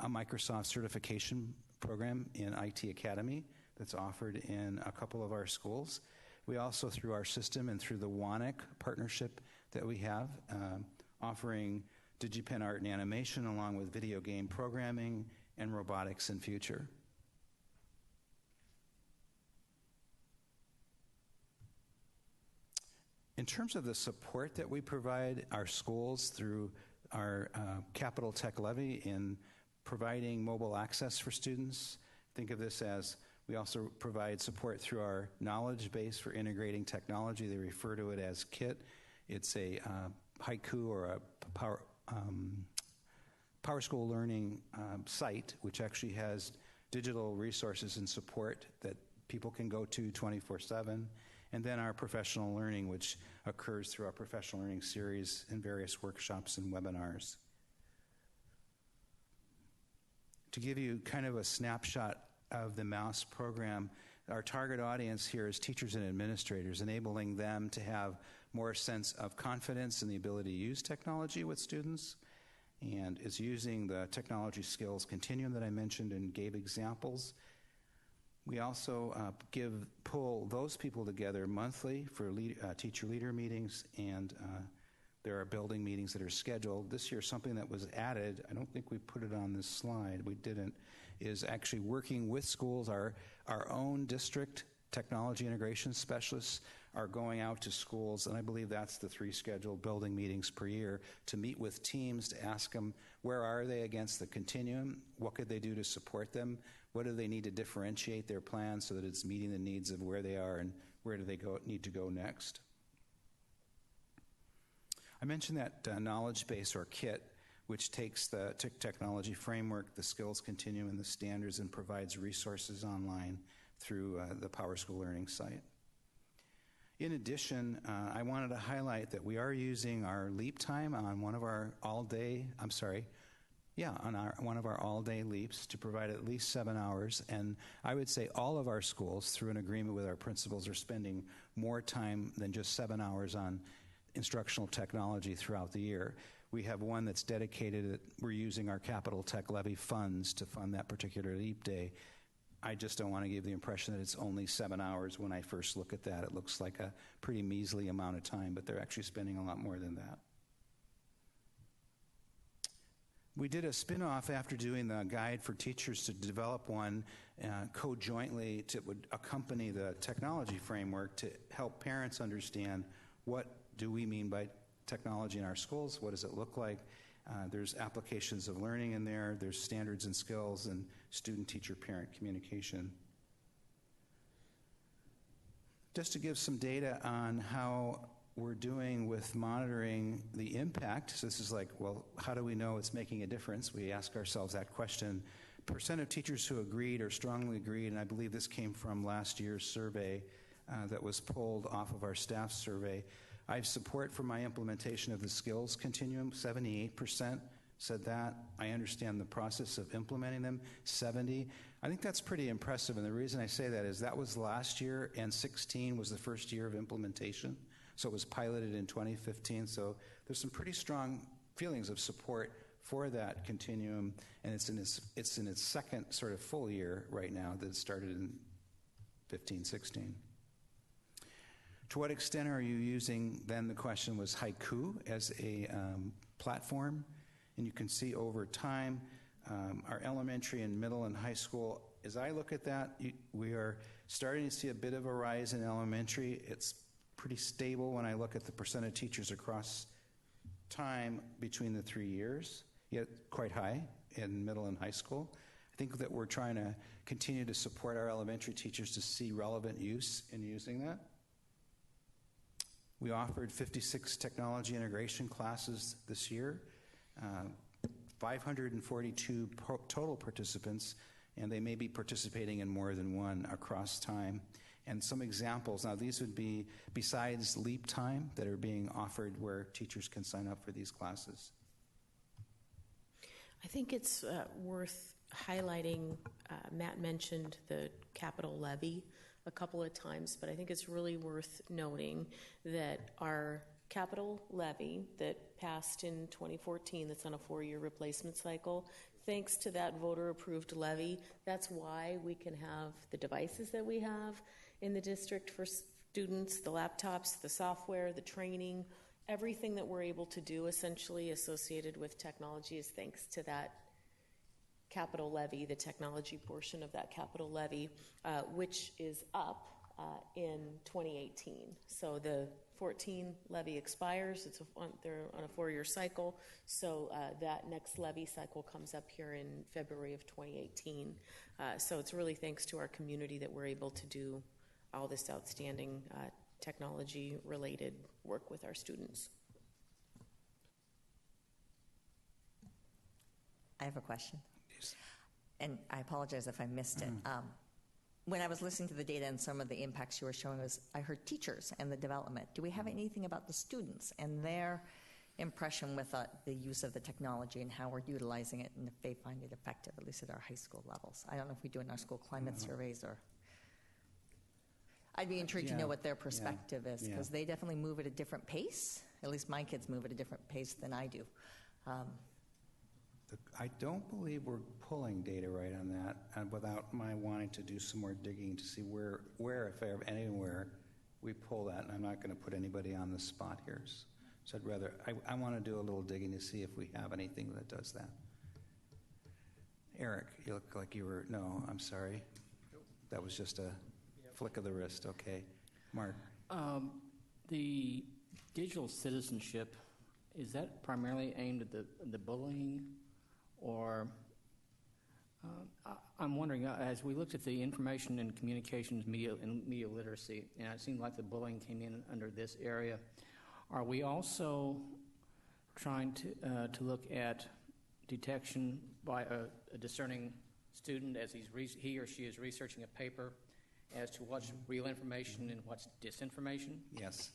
a Microsoft certification program in IT Academy that's offered in a couple of our schools. We also, through our system and through the WANIC partnership that we have, offering DigiPen art and animation along with video game programming and robotics in future. In terms of the support that we provide our schools through our Capital Tech Levy in providing mobile access for students, think of this as we also provide support through our knowledge base for integrating technology. They refer to it as KIT. It's a Haiku or a Power School Learning site, which actually has digital resources and support that people can go to 24/7. And then our professional learning, which occurs through our professional learning series and various workshops and webinars. To give you kind of a snapshot of the MOUSE program, our target audience here is teachers and administrators, enabling them to have more sense of confidence in the ability to use technology with students, and is using the technology skills continuum that I mentioned and gave examples. We also pull those people together monthly for teacher leader meetings, and there are building meetings that are scheduled. This year, something that was added, I don't think we put it on this slide, we didn't, is actually working with schools. Our own district technology integration specialists are going out to schools, and I believe that's the 3 scheduled building meetings per year, to meet with teams to ask them where are they against the continuum, what could they do to support them, what do they need to differentiate their plan so that it's meeting the needs of where they are and where do they need to go next. I mentioned that knowledge base, or KIT, which takes the technology framework, the skills continuum, and the standards, and provides resources online through the Power School Learning site. In addition, I wanted to highlight that we are using our leap time on one of our all-day leaps to provide at least 7 hours. And I would say all of our schools, through an agreement with our principals, are spending more time than just 7 hours on instructional technology throughout the year. We have one that's dedicated, we're using our Capital Tech Levy funds to fund that particular leap day. I just don't want to give the impression that it's only 7 hours. When I first look at that, it looks like a pretty measly amount of time, but they're actually spending a lot more than that. We did a spin-off after doing the guide for teachers to develop one co-jointly that would accompany the technology framework to help parents understand what do we mean by technology in our schools, what does it look like. There's applications of learning in there, there's standards and skills, and student-teacher-parent communication. Just to give some data on how we're doing with monitoring the impact. So this is like, well, how do we know it's making a difference? We ask ourselves that question. Percent of teachers who agreed or strongly agreed, and I believe this came from last year's survey that was pulled off of our staff survey. I have support for my implementation of the skills continuum. 78% said that. I understand the process of implementing them. 70%. I think that's pretty impressive, and the reason I say that is that was last year, and 16 was the first year of implementation. So it was piloted in 2015. So there's some pretty strong feelings of support for that continuum, and it's in its second sort of full year right now that it started in 15, 16. To what extent are you using, then the question was, Haiku as a platform? And you can see over time, our elementary and middle and high school, as I look at that, we are starting to see a bit of a rise in elementary. It's pretty stable when I look at the percent of teachers across time between the 3 years, yet quite high in middle and high school. I think that we're trying to continue to support our elementary teachers to see relevant use in using that. We offered 56 technology integration classes this year, 542 total participants, and they may be participating in more than one across time. And some examples, now these would be besides leap time that are being offered where teachers can sign up for these classes. I think it's worth highlighting, Matt mentioned the capital levy a couple of times, but I think it's really worth noting that our capital levy that passed in 2014, that's on a 4-year replacement cycle, thanks to that voter-approved levy, that's why we can have the devices that we have in the district for students, the laptops, the software, the training, everything that we're able to do essentially associated with technology is thanks to that capital levy, the technology portion of that capital levy, which is up in 2018. So the 14 levy expires. They're on a 4-year cycle. So that next levy cycle comes up here in February of 2018. So it's really thanks to our community that we're able to do all this outstanding technology-related work with our students. I have a question. And I apologize if I missed it. When I was listening to the data and some of the impacts you were showing us, I heard teachers and the development. Do we have anything about the students and their impression with the use of the technology and how we're utilizing it and if they find it effective, at least at our high school levels? I don't know if we do in our school climate surveys or... I'd be intrigued to know what their perspective is because they definitely move at a different pace. At least my kids move at a different pace than I do. I don't believe we're pulling data right on that, and without my wanting to do some more digging to see where if ever, anywhere, we pull that. And I'm not going to put anybody on the spot here. So I'd rather, I want to do a little digging to see if we have anything that does that. Eric, you look like you were, no, I'm sorry. That was just a flick of the wrist. Okay. Mark. The digital citizenship, is that primarily aimed at the bullying? Or I'm wondering, as we looked at the information and communications media and media literacy, and it seemed like the bullying came in under this area, are we also trying to look at detection by a discerning student as he or she is researching a paper as to what's real information and what's disinformation? Yes.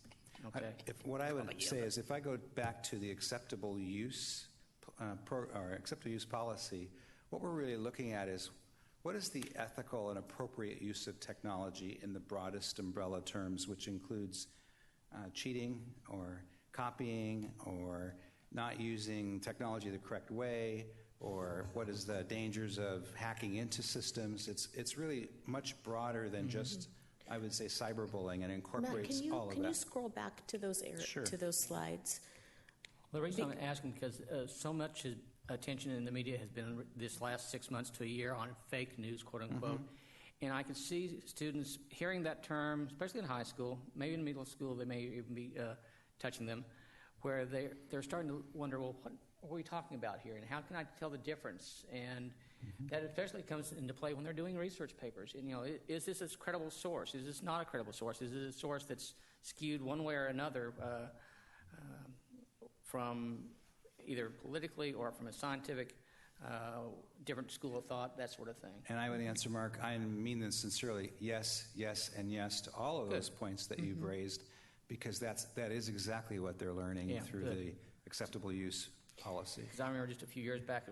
Okay. What I would say is if I go back to the acceptable use acceptable use policy, what we're really looking at is what is the ethical and appropriate use of technology in the broadest umbrella terms, which includes cheating or copying or not using technology the correct way, or what is the dangers of hacking into systems. It's really much broader than just, I would say, cyberbullying, and incorporates all of that. Can you scroll back to those Sure. to those slides? The reason I'm asking because so much attention in the media has been this last 6 months to a year on fake news, quote unquote, and I can see students hearing that term, especially in high school, maybe in middle school, they may even be touching them, where they're starting to wonder, well, what are we talking about here, and how can I tell the difference? And that especially comes into play when they're doing research papers. And is this a credible source? Is this not a credible source? Is this a source that's skewed one way or another? From either politically or from a scientific, different school of thought, that sort of thing. And I would answer, Mark, I mean this sincerely, yes, yes, and yes to all of those points that you've raised, because that is exactly what they're learning through the acceptable use policy. Because I remember just a few years back,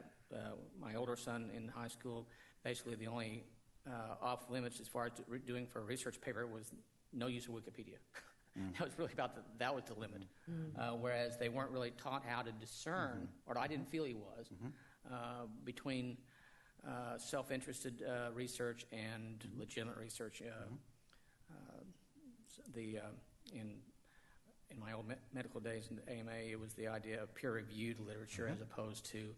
my older son in high school, basically the only off limits as far as doing for a research paper was no use of Wikipedia. That was really that was the limit. Whereas they weren't really taught how to discern, or I didn't feel he was, between self-interested research and legitimate research. In my old medical days in the AMA, it was the idea of peer-reviewed literature as opposed to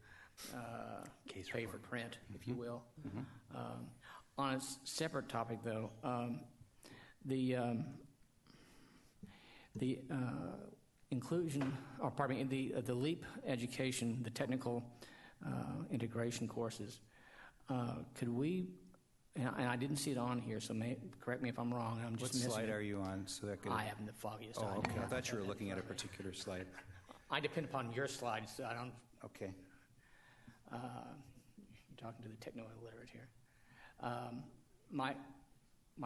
pay for print, if you will. On a separate topic, though, the inclusion, or pardon me, the LEAP education, the technical integration courses, could we, and I didn't see it on here, so correct me if I'm wrong, I'm just missing it. What slide are you on? So that I haven't the foggiest idea. Oh, okay. I thought you were looking at a particular slide. I depend upon your slides, so I don't. Okay. You're talking to the techno-illiterate here. My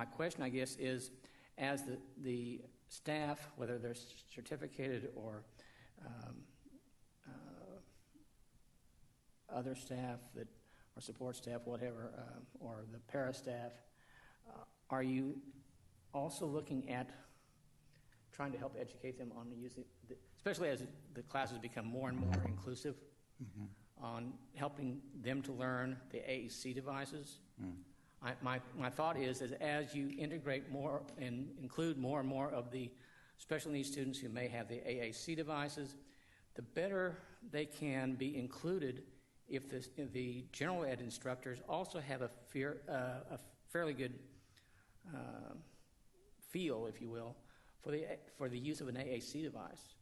question, I guess, is as the staff, whether they're certificated or other staff that or support staff, whatever, or the para staff, are you also looking at trying to help educate them on using, especially as the classes become more and more inclusive, on helping them to learn the AEC devices? My thought is as you integrate more and include more and more of the special needs students who may have the AAC devices, the better they can be included if the general ed instructors also have a fairly good feel, if you will, for the use of an AAC device.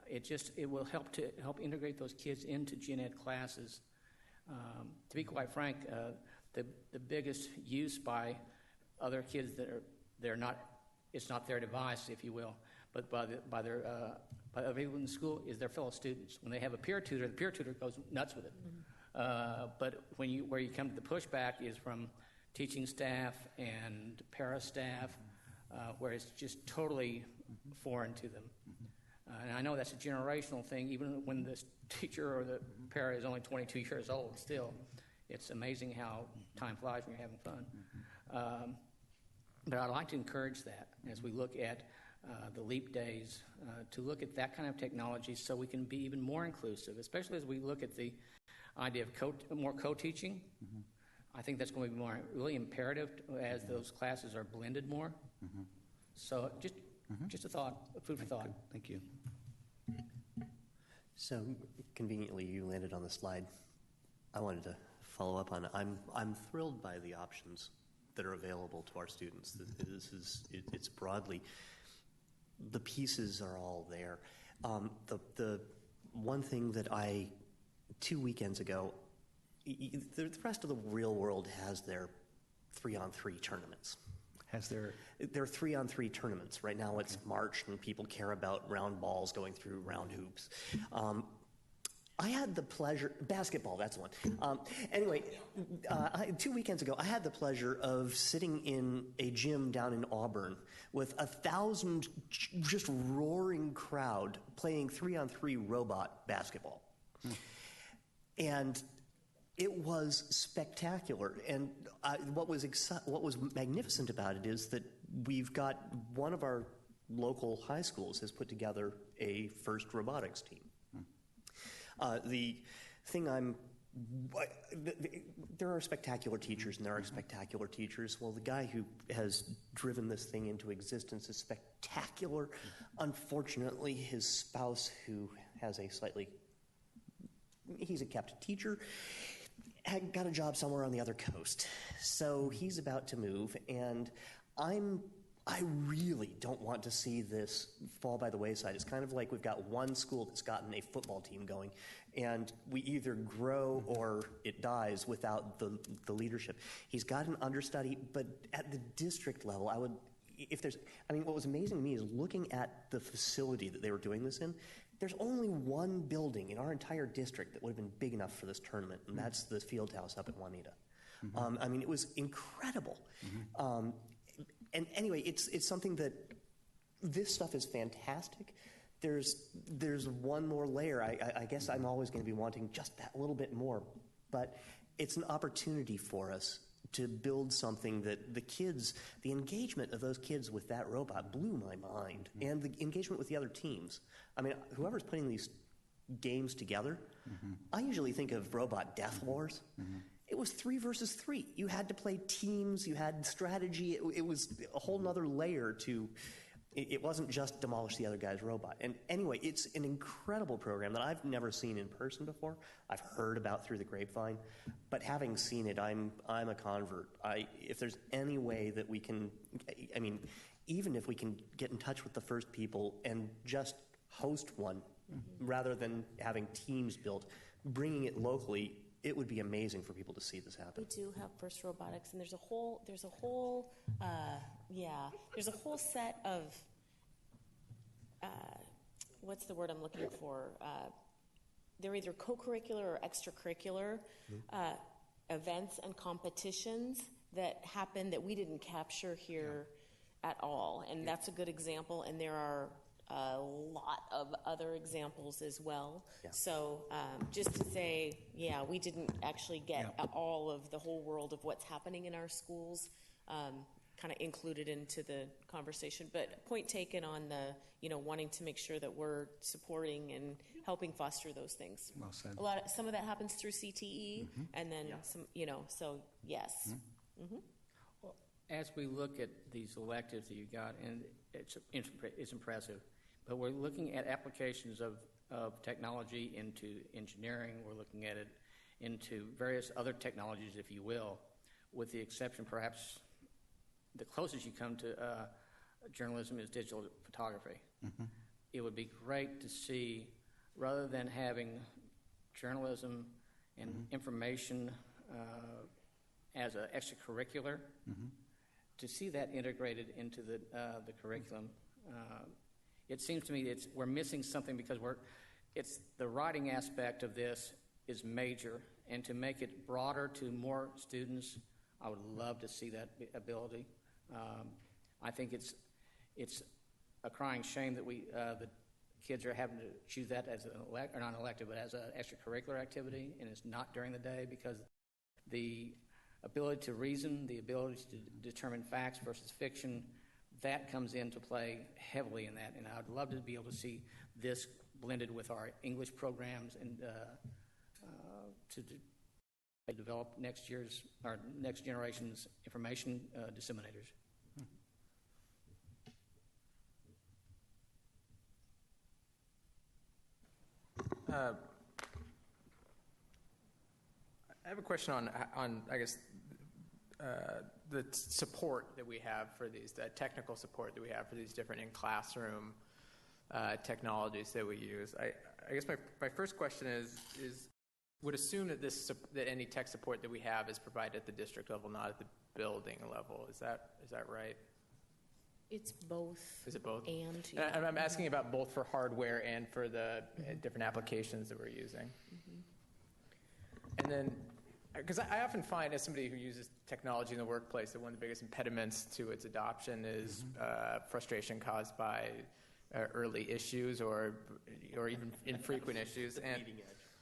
It will help integrate those kids into gen ed classes. To be quite frank, the biggest use by other kids it's not their device, if you will, but by other people in the school is their fellow students. When they have a peer tutor, the peer tutor goes nuts with it. But where you come to the pushback is from teaching staff and para staff, where it's just totally foreign to them. And I know that's a generational thing, even when the teacher or the para is only 22 years old still. It's amazing how time flies when you're having fun. But I'd like to encourage that as we look at the LEAP days, to look at that kind of technology so we can be even more inclusive, especially as we look at the idea of more co-teaching. I think that's going to be really imperative as those classes are blended more. So just a thought, food for thought. Thank you. So conveniently, you landed on the slide. I wanted to follow up on it. I'm thrilled by the options that are available to our students. It's broadly, the pieces are all there. The one thing that 2 weekends ago, the rest of the real world has their 3-on-3 tournaments. There are 3-on-3 tournaments. Right now it's March and people care about round balls going through round hoops. I had the pleasure, basketball, that's the one. Anyway, 2 weekends ago, I had the pleasure of sitting in a gym down in Auburn with 1,000 just roaring crowd playing 3-on-3 robot basketball. And it was spectacular. And what was magnificent about it is that we've got one of our local high schools has put together a FIRST robotics team. The thing there are spectacular teachers and there are spectacular teachers. Well, the guy who has driven this thing into existence is spectacular. Unfortunately, his spouse, who has he's a captain teacher, had got a job somewhere on the other coast. So he's about to move, and I really don't want to see this fall by the wayside. It's kind of like we've got one school that's gotten a football team going, and we either grow or it dies without the leadership. He's got an understudy, but at the district level, what was amazing to me is looking at the facility that they were doing this in. There's only one building in our entire district that would have been big enough for this tournament, and that's the field house up at Juanita. It was incredible. And anyway, it's something that this stuff is fantastic. There's one more layer. I guess I'm always going to be wanting just that little bit more, but it's an opportunity for us to build something that the engagement of those kids with that robot blew my mind, and the engagement with the other teams. I mean, whoever's putting these games together, I usually think of robot death wars. It was 3 versus 3. You had to play teams, you had strategy. It was a whole nother layer to it. Wasn't just demolish the other guy's robot. And anyway, it's an incredible program that I've never seen in person before. I've heard about through the grapevine, but having seen it, I'm a convert. If there's any way that we can, even if we can get in touch with the FIRST people and just host one rather than having teams built, bringing it locally, it would be amazing for people to see this happen. We do have FIRST Robotics, and there's a whole set of what's the word I'm looking for? They're either co-curricular or extracurricular events and competitions that happen that we didn't capture here at all, and that's a good example. And there are a lot of other examples as well. So just to say, we didn't actually get all of the whole world of what's happening in our schools kind of included into the conversation. But point taken on the, wanting to make sure that we're supporting and helping foster those things. Well said. Some of that happens through CTE, and then some, so yes. As we look at these electives that you got, and it's impressive, but we're looking at applications of technology into engineering. We're looking at it into various other technologies, if you will, with the exception perhaps the closest you come to journalism is digital photography. It would be great to see, rather than having journalism and information as an extracurricular, to see that integrated into the curriculum. It seems to me we're missing something because it's the writing aspect of this is major, and to make it broader to more students, I would love to see that ability. I think it's a crying shame that the kids are having to choose that as or not an elective, but as an extracurricular activity, and it's not during the day, because the ability to reason, the ability to determine facts versus fiction, that comes into play heavily in that. And I'd love to be able to see this blended with our English programs and to develop next generation's information disseminators. I have a question on I guess, the support that we have for these, the technical support that we have for these different in-classroom technologies that we use. I guess my first question is would assume that that any tech support that we have is provided at the district level, not at the building level. Is that right? It's both. Is it both? And I'm asking about both for hardware and for the different applications that we're using. And then, because I often find, as somebody who uses technology in the workplace, that one of the biggest impediments to its adoption is frustration caused by early issues or even infrequent issues. And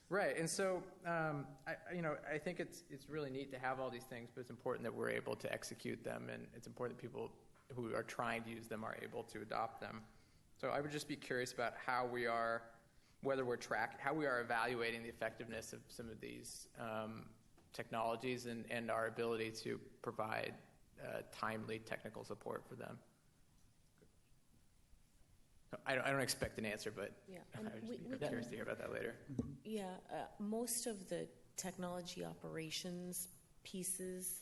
right, and so I think it's really neat to have all these things, but it's important that we're able to execute them, and it's important that people who are trying to use them are able to adopt them. So I would just be curious about how we are evaluating the effectiveness of some of these technologies and our ability to provide timely technical support for them. I don't expect an answer, but I would be curious to hear about that later. Yeah, most of the technology operations pieces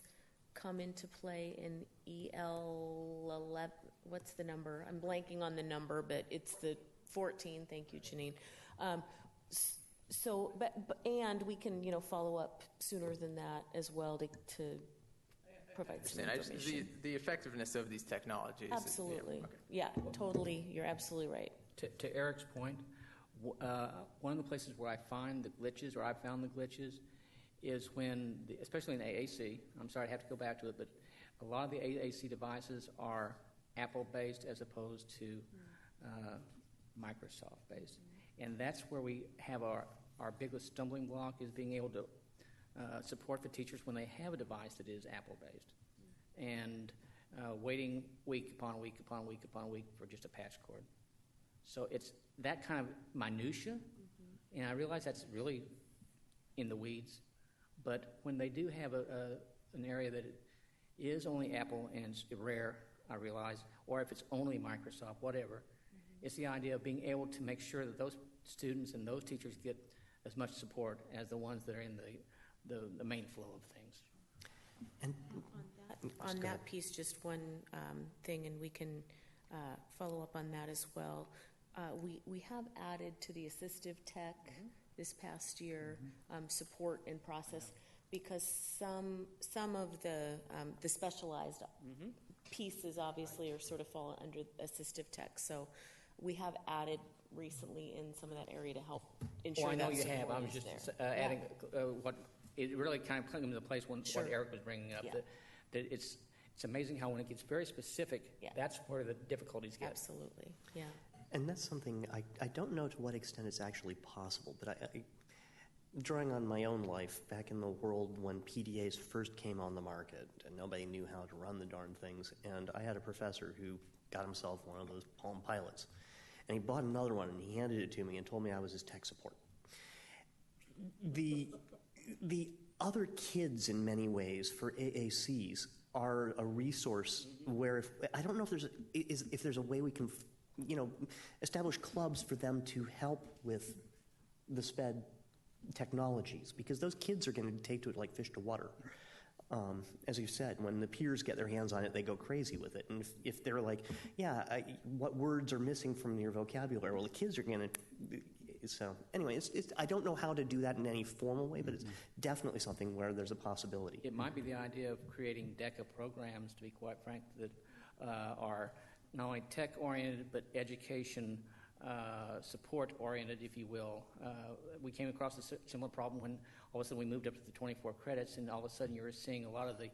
come into play in EL11. What's the number? I'm blanking on the number, but it's the 14. Thank you, Janine. And we can, follow up sooner than that as well to provide some information. The effectiveness of these technologies. Absolutely. Yeah, totally. You're absolutely right. To Eric's point, one of the places where I find the glitches, or I've found the glitches, is when, especially in AAC, I'm sorry I have to go back to it, but a lot of the AAC devices are Apple-based as opposed to Microsoft-based. And that's where we have our biggest stumbling block, is being able to support the teachers when they have a device that is Apple-based, and waiting week upon week upon week upon week for just a patch cord. So it's that kind of minutia, and I realize that's really in the weeds, but when they do have an area that is only Apple and it's rare, I realize, or if it's only Microsoft, whatever, it's the idea of being able to make sure that those students and those teachers get as much support as the ones that are in the main flow of things. And on that piece, just one thing, and we can follow up on that as well. We have added to the assistive tech this past year support and process, because some of the specialized pieces obviously are sort of fall under assistive tech. So we have added recently in some of that area to help ensure that support is there. I know you have. I was just adding what it really kind of comes into place when what Eric was bringing up. Yeah. That it's amazing how when it gets very specific, that's where the difficulties get. Absolutely, yeah. And that's something I don't know to what extent it's actually possible, but I drawing on my own life, back in the world when PDAs first came on the market and nobody knew how to run the darn things, and I had a professor who got himself one of those Palm Pilots, and he bought another one and he handed it to me and told me I was his tech support. The other kids in many ways for AACs are a resource where I don't know if there's a way we can, establish clubs for them to help with the SPED technologies, because those kids are going to take to it like fish to water. As you said, when the peers get their hands on it, they go crazy with it. And if they're like, what words are missing from your vocabulary? Well, the kids are going to. So anyway, I don't know how to do that in any formal way, but it's definitely something where there's a possibility. It might be the idea of creating DECA programs, to be quite frank, that are not only tech-oriented, but education support-oriented, if you will. We came across a similar problem when all of a sudden we moved up to the 24 credits, and all of a sudden you were seeing a lot of the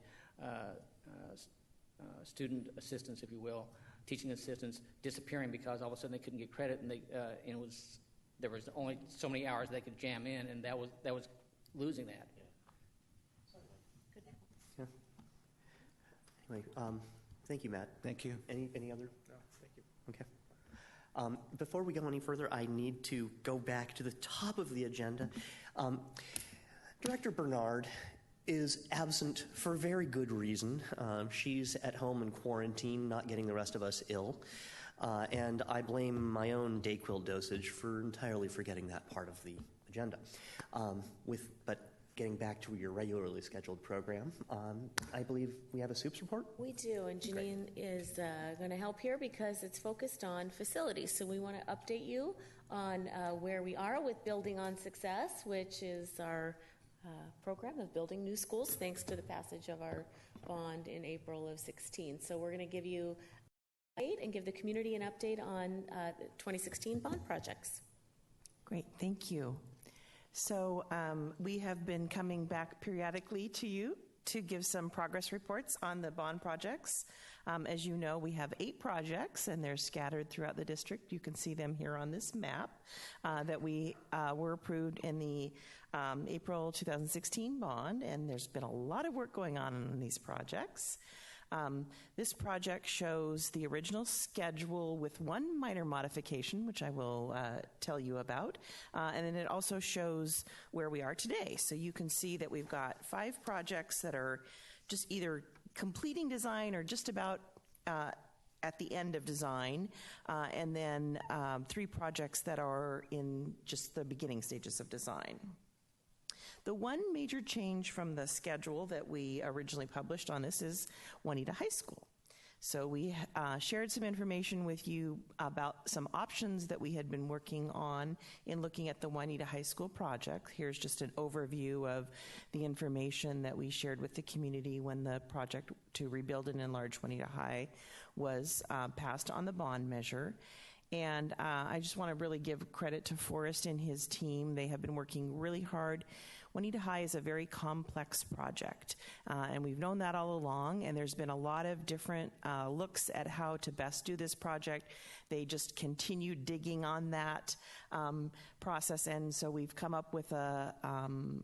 student assistants, if you will, teaching assistants disappearing because all of a sudden they couldn't get credit, and there was only so many hours they could jam in, and that was losing that. Yeah. Anyway, thank you, Matt. Thank you. Any other? No, thank you. Okay. Before we go any further, I need to go back to the top of the agenda. Director Bernard is absent for very good reason. She's at home in quarantine, not getting the rest of us ill. And I blame my own Dayquil dosage for entirely forgetting that part of the agenda. But getting back to your regularly scheduled program, I believe we have a SOUPS report? We do, and Janine is going to help here because it's focused on facilities. So we want to update you on where we are with Building on Success, which is our program of building new schools, thanks to the passage of our bond in April of 16. So we're going to give you and give the community an update on 2016 bond projects. Great, thank you. So we have been coming back periodically to you to give some progress reports on the bond projects. As you know, we have 8 projects, and they're scattered throughout the district. You can see them here on this map that we were approved in the April 2016 bond, and there's been a lot of work going on these projects. This project shows the original schedule with one minor modification, which I will tell you about, and then it also shows where we are today. So you can see that we've got 5 projects that are just either completing design or just about at the end of design, and then 3 projects that are in just the beginning stages of design. The one major change from the schedule that we originally published on this is Juanita High School. So we shared some information with you about some options that we had been working on in looking at the Juanita High School project. Here's just an overview of the information that we shared with the community when the project to rebuild and enlarge Juanita High was passed on the bond measure. And I just want to really give credit to Forrest and his team. They have been working really hard. Juanita High is a very complex project, and we've known that all along, and there's been a lot of different looks at how to best do this project. They just continue digging on that process, and so we've come up with a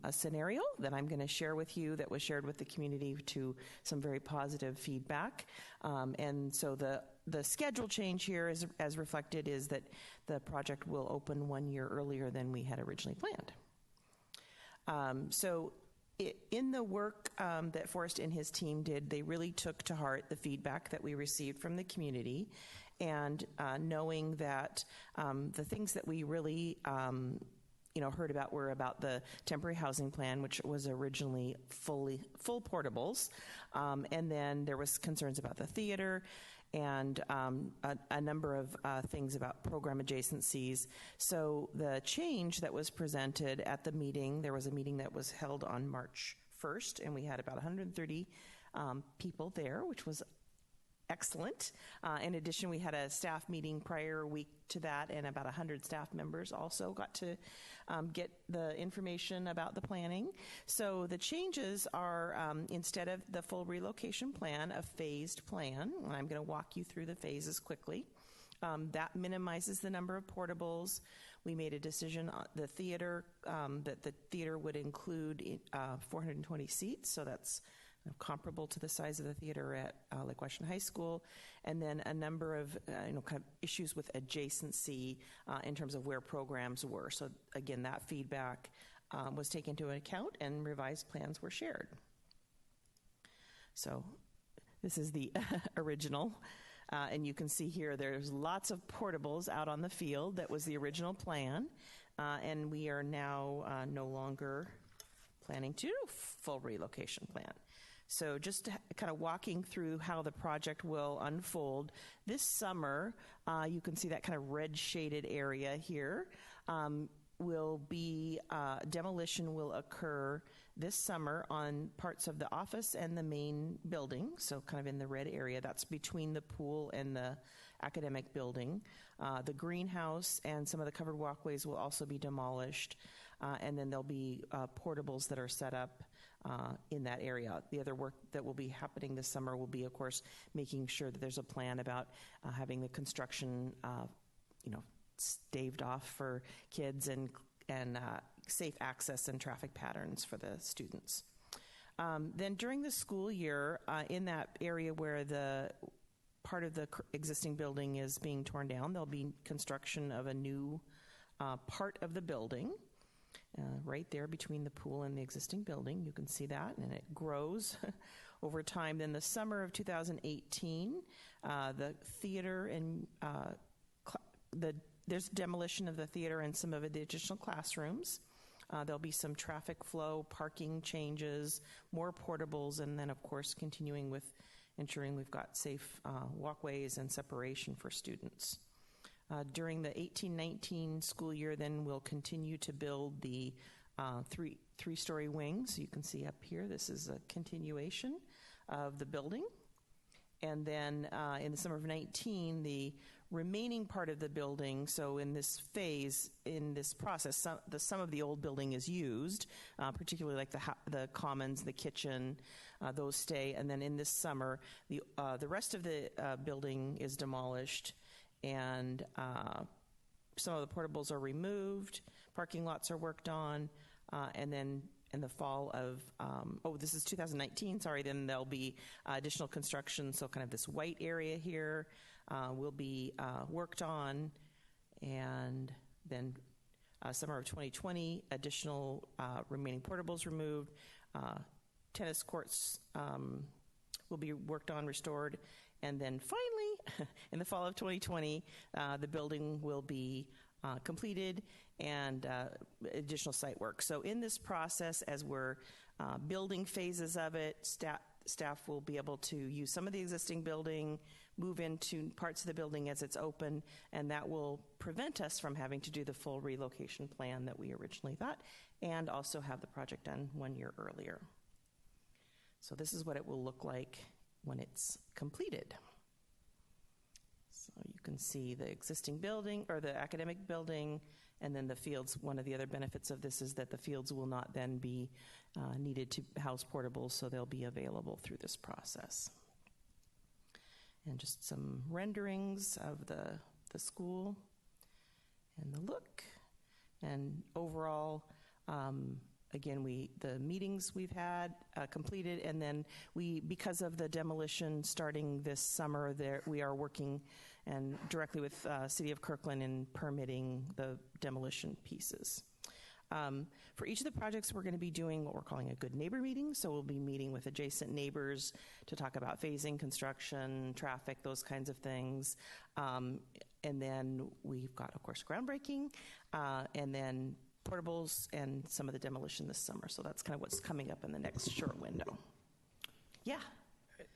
scenario that I'm going to share with you that was shared with the community to some very positive feedback. And so the schedule change here, as reflected, is that the project will open 1 year earlier than we had originally planned. In the work that Forrest and his team did, they really took to heart the feedback that we received from the community, and knowing that the things that we really heard about were about the temporary housing plan, which was originally full portables, and then there was concerns about the theater, and a number of things about program adjacencies. So the change that was presented at the meeting, there was a meeting that was held on March 1st, and we had about 130 people there, which was excellent. In addition, we had a staff meeting prior week to that, and about 100 staff members also got to get the information about the planning. So the changes are, instead of the full relocation plan, a phased plan. And I'm going to walk you through the phases quickly. That minimizes the number of portables. We made a decision on the theater, that the theater would include 420 seats, so that's comparable to the size of the theater at Lake Washington High School, and then a number of kind of issues with adjacency in terms of where programs were. So again, that feedback was taken into account and revised plans were shared. So this is the original. And you can see here there's lots of portables out on the field. That was the original plan. And we are now no longer planning to do a full relocation plan. So just kind of walking through how the project will unfold. This summer, you can see that kind of red shaded area here. Will be, demolition will occur this summer on parts of the office and the main building, so kind of in the red area. That's between the pool and the academic building. The greenhouse and some of the covered walkways will also be demolished, and then there'll be portables that are set up in that area. The other work that will be happening this summer will be, of course, making sure that there's a plan about having the construction, staved off for kids and safe access and traffic patterns for the students. Then during the school year, in that area where the part of the existing building is being torn down, there'll be construction of a new part of the building right there between the pool and the existing building. You can see that, and it grows over time. Then the summer of 2018, the theater and there's demolition of the theater and some of the additional classrooms. There'll be some traffic flow, parking changes, more portables, and then, of course, continuing with ensuring we've got safe walkways and separation for students. During the 18-19 school year, then we'll continue to build the three-story wings. You can see up here, this is a continuation of the building. And then in the summer of 19, the remaining part of the building, so in this phase, in this process, some of the old building is used, particularly like the commons, the kitchen, those stay. And then in this summer, the rest of the building is demolished, and some of the portables are removed, parking lots are worked on, and then in the fall of, this is 2019, sorry, then there'll be additional construction, so kind of this white area here will be worked on, and then summer of 2020, additional remaining portables removed, tennis courts will be worked on, restored, and then finally, in the fall of 2020, the building will be completed and additional site work. So in this process, as we're building phases of it, staff will be able to use some of the existing building, move into parts of the building as it's open, and that will prevent us from having to do the full relocation plan that we originally thought, and also have the project done 1 year earlier. So this is what it will look like when it's completed. So you can see the existing building, or the academic building, and then the fields. One of the other benefits of this is that the fields will not then be needed to house portables, so they'll be available through this process. And just some renderings of the school and the look. And overall, again, the meetings we've had completed, and then because of the demolition starting this summer, we are working and directly with City of Kirkland in permitting the demolition pieces. For each of the projects, we're going to be doing what we're calling a good neighbor meeting. So we'll be meeting with adjacent neighbors to talk about phasing, construction, traffic, those kinds of things. And then we've got, of course, groundbreaking, and then portables and some of the demolition this summer. So that's kind of what's coming up in the next short window. Yeah.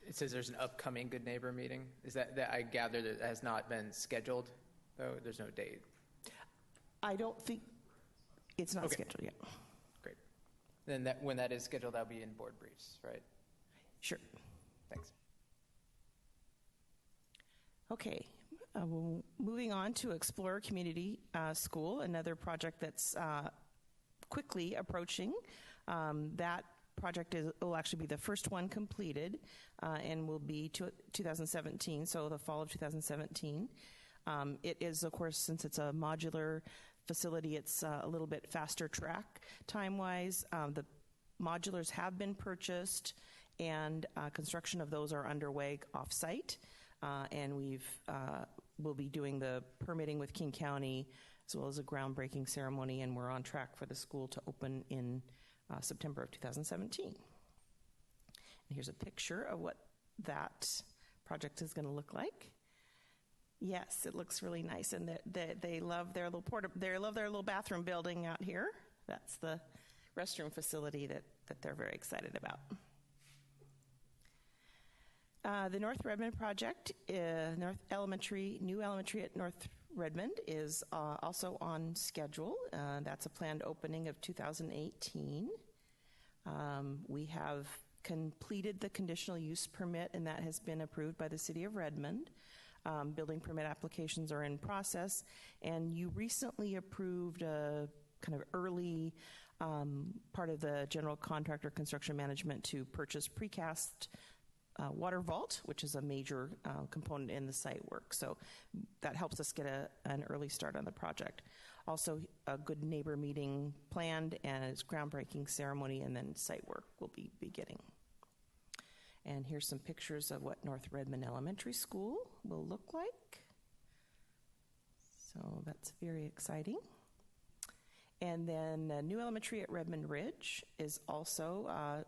It says there's an upcoming Good Neighbor meeting. Is that I gather that has not been scheduled, though? There's no date. I don't think it's not scheduled yet. Great. Then when that is scheduled, that'll be in board briefs, right? Sure. Thanks. Okay. Moving on to Explorer Community School, another project that's quickly approaching. That project will actually be the first one completed and will be 2017, so the fall of 2017. It is, of course, since it's a modular facility, it's a little bit faster track time-wise. The modulars have been purchased, and construction of those are underway off-site. And we'll be doing the permitting with King County as well as a groundbreaking ceremony, and we're on track for the school to open in September of 2017. And here's a picture of what that project is going to look like. Yes, it looks really nice, and they love their little they love their little bathroom building out here. That's the restroom facility that they're very excited about. The North Redmond project, new elementary at North Redmond, is also on schedule. That's a planned opening of 2018. We have completed the conditional use permit, and that has been approved by the City of Redmond. Building permit applications are in process, and you recently approved a kind of early part of the general contractor construction management to purchase precast water vault, which is a major component in the site work. So that helps us get an early start on the project. Also, a good neighbor meeting planned, and its groundbreaking ceremony, and then site work will be beginning. And here's some pictures of what North Redmond Elementary School will look like. So that's very exciting. And then new elementary at Redmond Ridge is also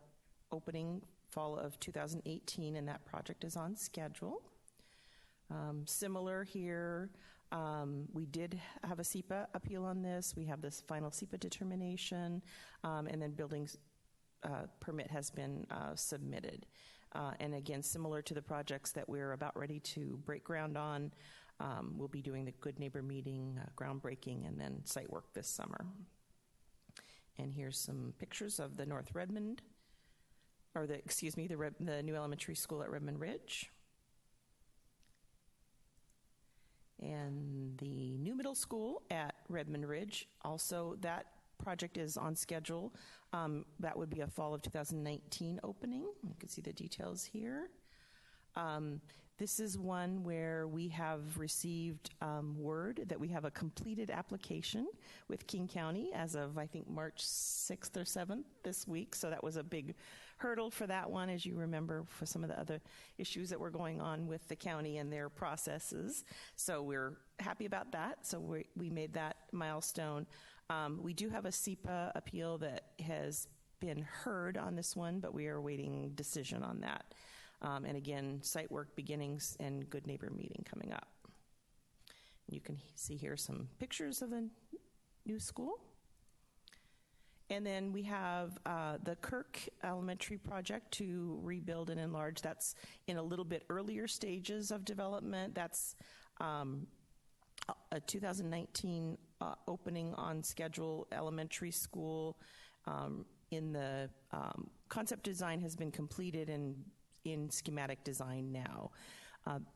opening fall of 2018, and that project is on schedule. Similar here, we did have a SEPA appeal on this. We have this final SEPA determination, and then buildings permit has been submitted. And again, similar to the projects that we're about ready to break ground on, we'll be doing the Good Neighbor meeting, groundbreaking, and then site work this summer. And here's some pictures of the North Redmond, or the new elementary school at Redmond Ridge. And the new middle school at Redmond Ridge, also that project is on schedule. That would be a fall of 2019 opening. You can see the details here. This is one where we have received word that we have a completed application with King County as of, I think, March 6th or 7th this week. So that was a big hurdle for that one, as you remember, for some of the other issues that were going on with the county and their processes. So we're happy about that. So we made that milestone. We do have a SEPA appeal that has been heard on this one, but we are awaiting decision on that. And again, site work beginnings and Good Neighbor meeting coming up. You can see here some pictures of the new school. And then we have the Kirk Elementary project to rebuild and enlarge. That's in a little bit earlier stages of development. That's a 2019 opening on schedule elementary school. In the concept design has been completed and in schematic design now.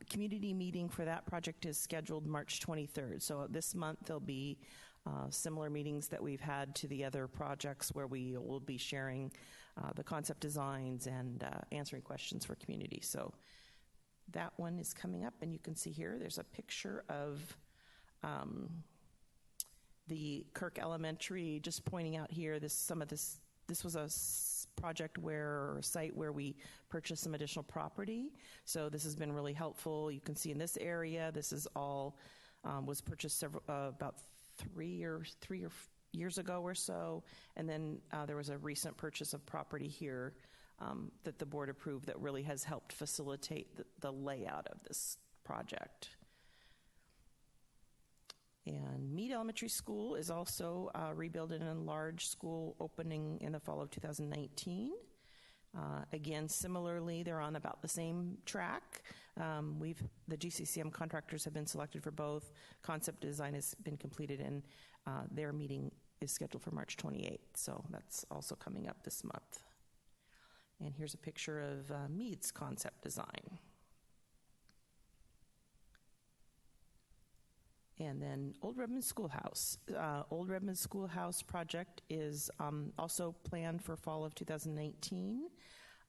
Community meeting for that project is scheduled March 23rd. So this month there'll be similar meetings that we've had to the other projects where we will be sharing the concept designs and answering questions for community. So that one is coming up, and you can see here there's a picture of the Kirk Elementary, just pointing out here this was a project or site where we purchased some additional property. So this has been really helpful. You can see in this area, this is all was purchased about three years ago or so, and then there was a recent purchase of property here that the board approved that really has helped facilitate the layout of this project. And Mead Elementary School is also rebuilt and enlarged school opening in the fall of 2019. Again, similarly, they're on about the same track. The GCCM contractors have been selected for both. Concept design has been completed, and their meeting is scheduled for March 28th. So that's also coming up this month. And here's a picture of Mead's concept design. And then Old Redmond Schoolhouse. Old Redmond Schoolhouse project is also planned for fall of 2019.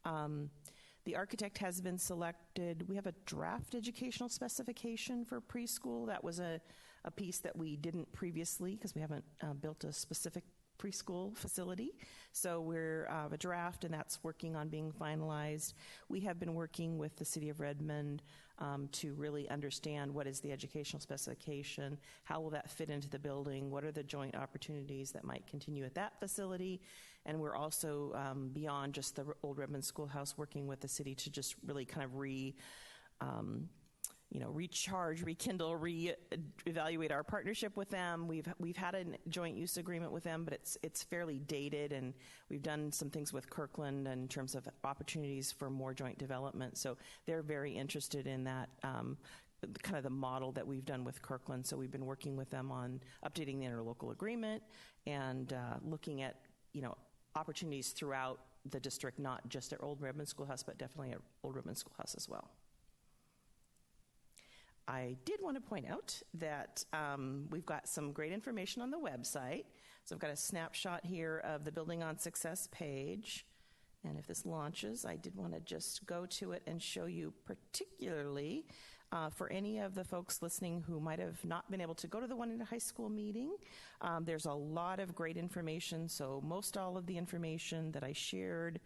The architect has been selected. We have a draft educational specification for preschool. That was a piece that we didn't previously, because we haven't built a specific preschool facility. So we're a draft, and that's working on being finalized. We have been working with the City of Redmond to really understand what is the educational specification, how will that fit into the building, what are the joint opportunities that might continue at that facility, and we're also, beyond just the old Redmond Schoolhouse, working with the city to just really kind of recharge, rekindle, evaluate our partnership with them. We've had a joint use agreement with them, but it's fairly dated, and we've done some things with Kirkland in terms of opportunities for more joint development. So they're very interested in that kind of the model that we've done with Kirkland. So we've been working with them on updating the interlocal agreement and looking at opportunities throughout the district, not just at Old Redmond Schoolhouse, but definitely at Old Redmond Schoolhouse as well. I did want to point out that we've got some great information on the website. So I've got a snapshot here of the Building on Success page. And if this launches, I did want to just go to it and show you, particularly for any of the folks listening who might have not been able to go to the Juanita High School meeting. There's a lot of great information. So most all of the information that I shared,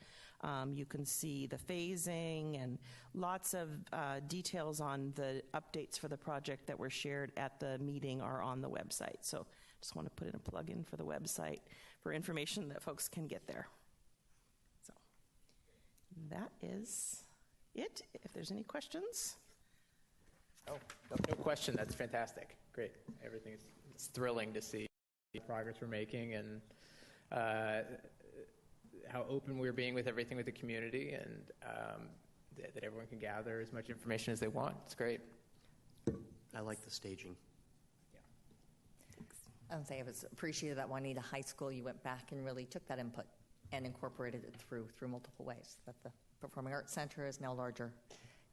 you can see the phasing and lots of details on the updates for the project that were shared at the meeting are on the website. So just want to put in a plug in for the website for information that folks can get there. So that is it. If there's any questions. Oh, no question. That's fantastic. Great. Everything is, it's thrilling to see the progress we're making and how open we're being with everything with the community, and that everyone can gather as much information as they want. It's great. I like the staging. I would say it was appreciated that Juanita High School, you went back and really took that input and incorporated it through multiple ways, that the Performing Arts Center is now larger,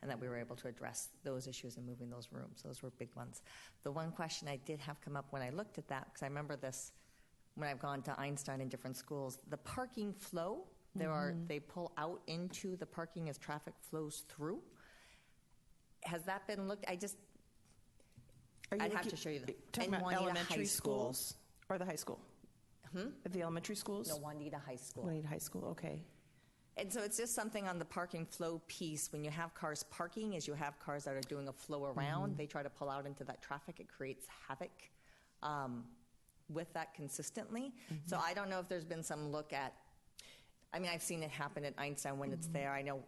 and that we were able to address those issues and moving those rooms. Those were big ones. The one question I did have come up when I looked at that, because I remember this when I've gone to Einstein in different schools, the parking flow, they pull out into the parking as traffic flows through. Has that been looked? I'd have to show you Talking about elementary schools or the high school? The elementary schools? No, Juanita High School. Juanita High School, okay. And so it's just something on the parking flow piece. When you have cars parking, as you have cars that are doing a flow around, they try to pull out into that traffic. It creates havoc with that consistently. So I don't know if there's been some look at, I mean, I've seen it happen at Einstein when it's there. I know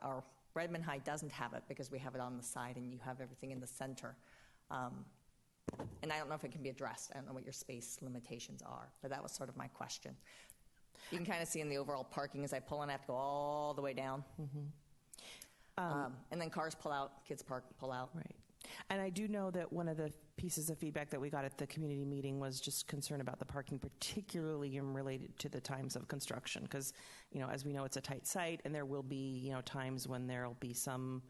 our Redmond High doesn't have it because we have it on the side and you have everything in the center. And I don't know if it can be addressed. I don't know what your space limitations are, but that was sort of my question. You can kind of see in the overall parking as I pull in, I have to go all the way down. And then cars pull out, kids pull out. Right. And I do know that one of the pieces of feedback that we got at the community meeting was just concern about the parking, particularly in related to the times of construction. Because, as we know, it's a tight site, and there will be, times when there'll be some,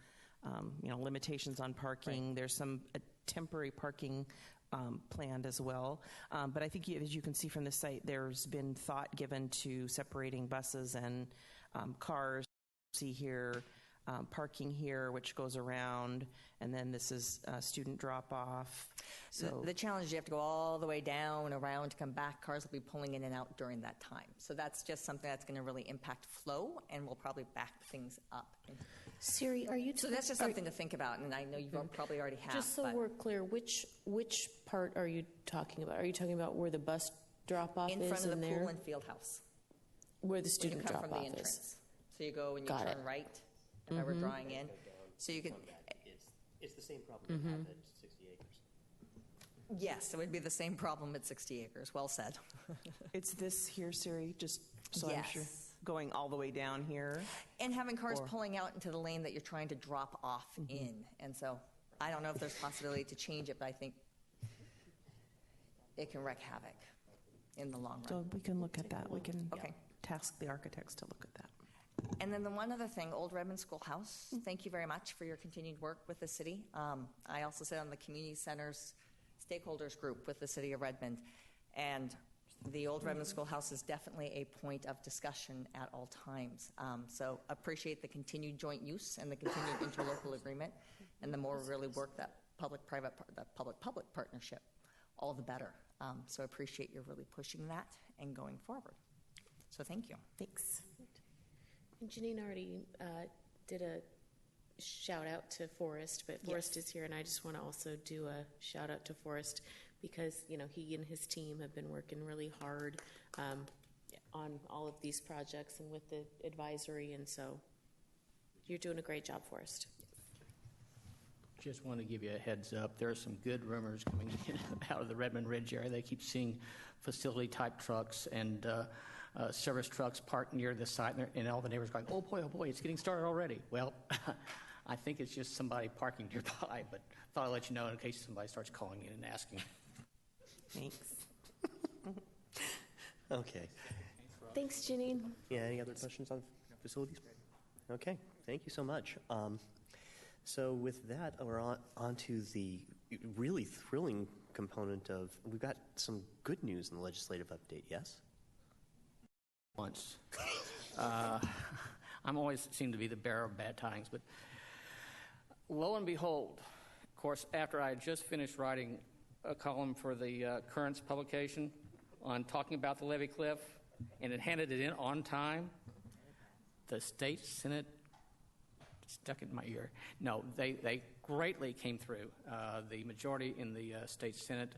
limitations on parking. Right. There's some temporary parking planned as well. But I think, as you can see from the site, there's been thought given to separating buses and cars. See here, parking here, which goes around, and then this is student drop-off. So the challenge is you have to go all the way down, around, to come back. Cars will be pulling in and out during that time. So that's just something that's going to really impact flow, and will probably back things up. Siri, are you? So that's just something to think about, and I know you probably already have. Just so we're clear, which part are you talking about? Are you talking about where the bus drop-off is in front of the there? pool and field house? Where the student drop-off drop-off from the entrance. is. So you go and you turn right, if I were drawing in. So you can. It's the same problem you have at 60 acres. Yes, it would be the same problem at 60 acres. Well said. It's this here, Siri, just so I'm sure. Going all the way down here. And having cars pulling out into the lane that you're trying to drop off in. And so I don't know if there's possibility to change it, but I think it can wreak havoc in the long run. So we can look at that. We can task the architects to look at that. And then the one other thing, Old Redmond Schoolhouse, thank you very much for your continued work with the city. I also sit on the Community Center's stakeholders group with the City of Redmond. And the Old Redmond Schoolhouse is definitely a point of discussion at all times. So appreciate the continued joint use and the continued interlocal agreement, and the more we really work that public-private partnership all the better. So I appreciate you really pushing that and going forward. So thank you. Thanks. And Janine already did a shout out to Forrest, but Forrest is here, and I just want to also do a shout out to Forrest because he and his team have been working really hard on all of these projects and with the advisory, and so you're doing a great job, Forrest. Just want to give you a heads up. There are some good rumors coming in out of the Redmond Ridge area. They keep seeing facility-type trucks and service trucks parked near the site, and all the neighbors going, oh boy, it's getting started already. Well, I think it's just somebody parking nearby, but thought I'd let you know in case somebody starts calling in and asking. Thanks. Okay. Thanks, Janine. Yeah, any other questions on facilities? Okay, thank you so much. So with that, we're on to the really thrilling component of, we've got some good news in the legislative update, yes? Once. I'm always seem to be the bearer of bad tidings, but lo and behold, of course, after I had just finished writing a column for the Currents publication on talking about the levee cliff and had handed it in on time, the state Senate stuck it in my ear. No, they greatly came through. The majority in the state Senate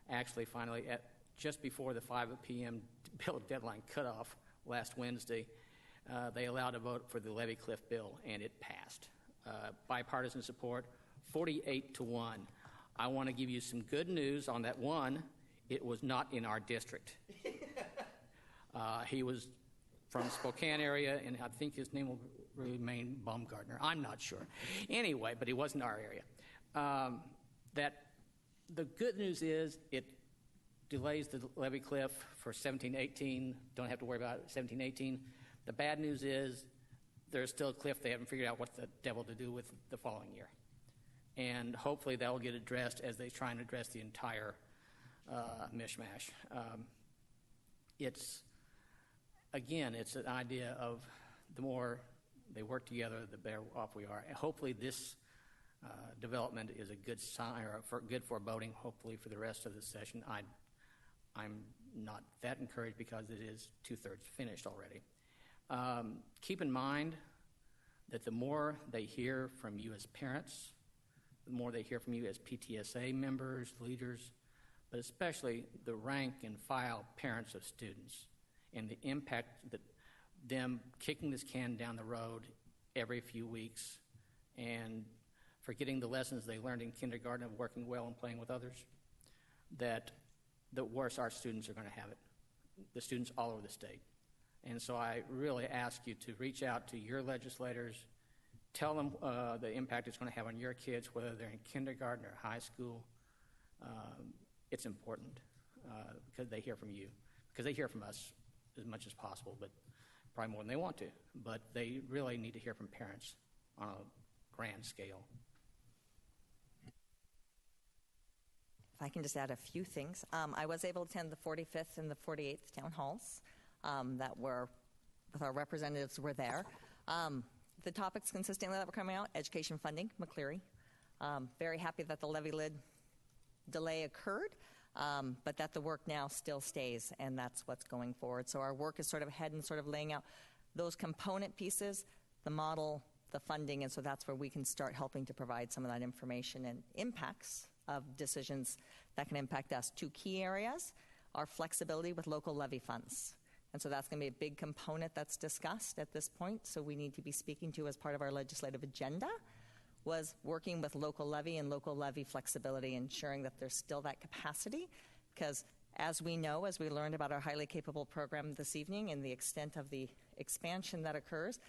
actually finally, at just before the 5 p.m. bill deadline cutoff last Wednesday, they allowed a vote for the levee cliff bill, and it passed. Bipartisan support, 48-1. I want to give you some good news on that. One, it was not in our district. He was from Spokane area, and I think his name will remain Baumgartner. I'm not sure. Anyway, but he wasn't our area. That the good news is it delays the levee cliff for 17-18. Don't have to worry about it, 17-18. The bad news is there's still a cliff they haven't figured out what the devil to do with the following year. And hopefully that will get addressed as they try and address the entire mishmash. It's an idea of the more they work together, the better off we are. And hopefully this development is a good sign or good foreboding, hopefully, for the rest of the session. I'm not that encouraged because it is 2/3 finished already. Keep in mind that the more they hear from you as parents, the more they hear from you as PTSA members, leaders, but especially the rank and file parents of students, and the impact that them kicking this can down the road every few weeks and forgetting the lessons they learned in kindergarten of working well and playing with others, that the worse our students are going to have it, the students all over the state. And so I really ask you to reach out to your legislators, tell them the impact it's going to have on your kids, whether they're in kindergarten or high school. It's important because they hear from you, because they hear from us as much as possible, but probably more than they want to. But they really need to hear from parents on a grand scale. If I can just add a few things. I was able to attend the 45th and the 48th town halls that were, with our representatives were there. The topics consistently that were coming out, education funding, McCleary. Very happy that the levy lid delay occurred, but that the work now still stays, and that's what's going forward. So our work is sort of ahead and sort of laying out those component pieces, the model, the funding, and so that's where we can start helping to provide some of that information and impacts of decisions that can impact us. Two key areas are flexibility with local levy funds. And so that's going to be a big component that's discussed at this point, so we need to be speaking to as part of our legislative agenda, was working with local levy and local levy flexibility, ensuring that there's still that capacity, because as we know, as we learned about our highly capable program this evening and the extent of the expansion that occurs,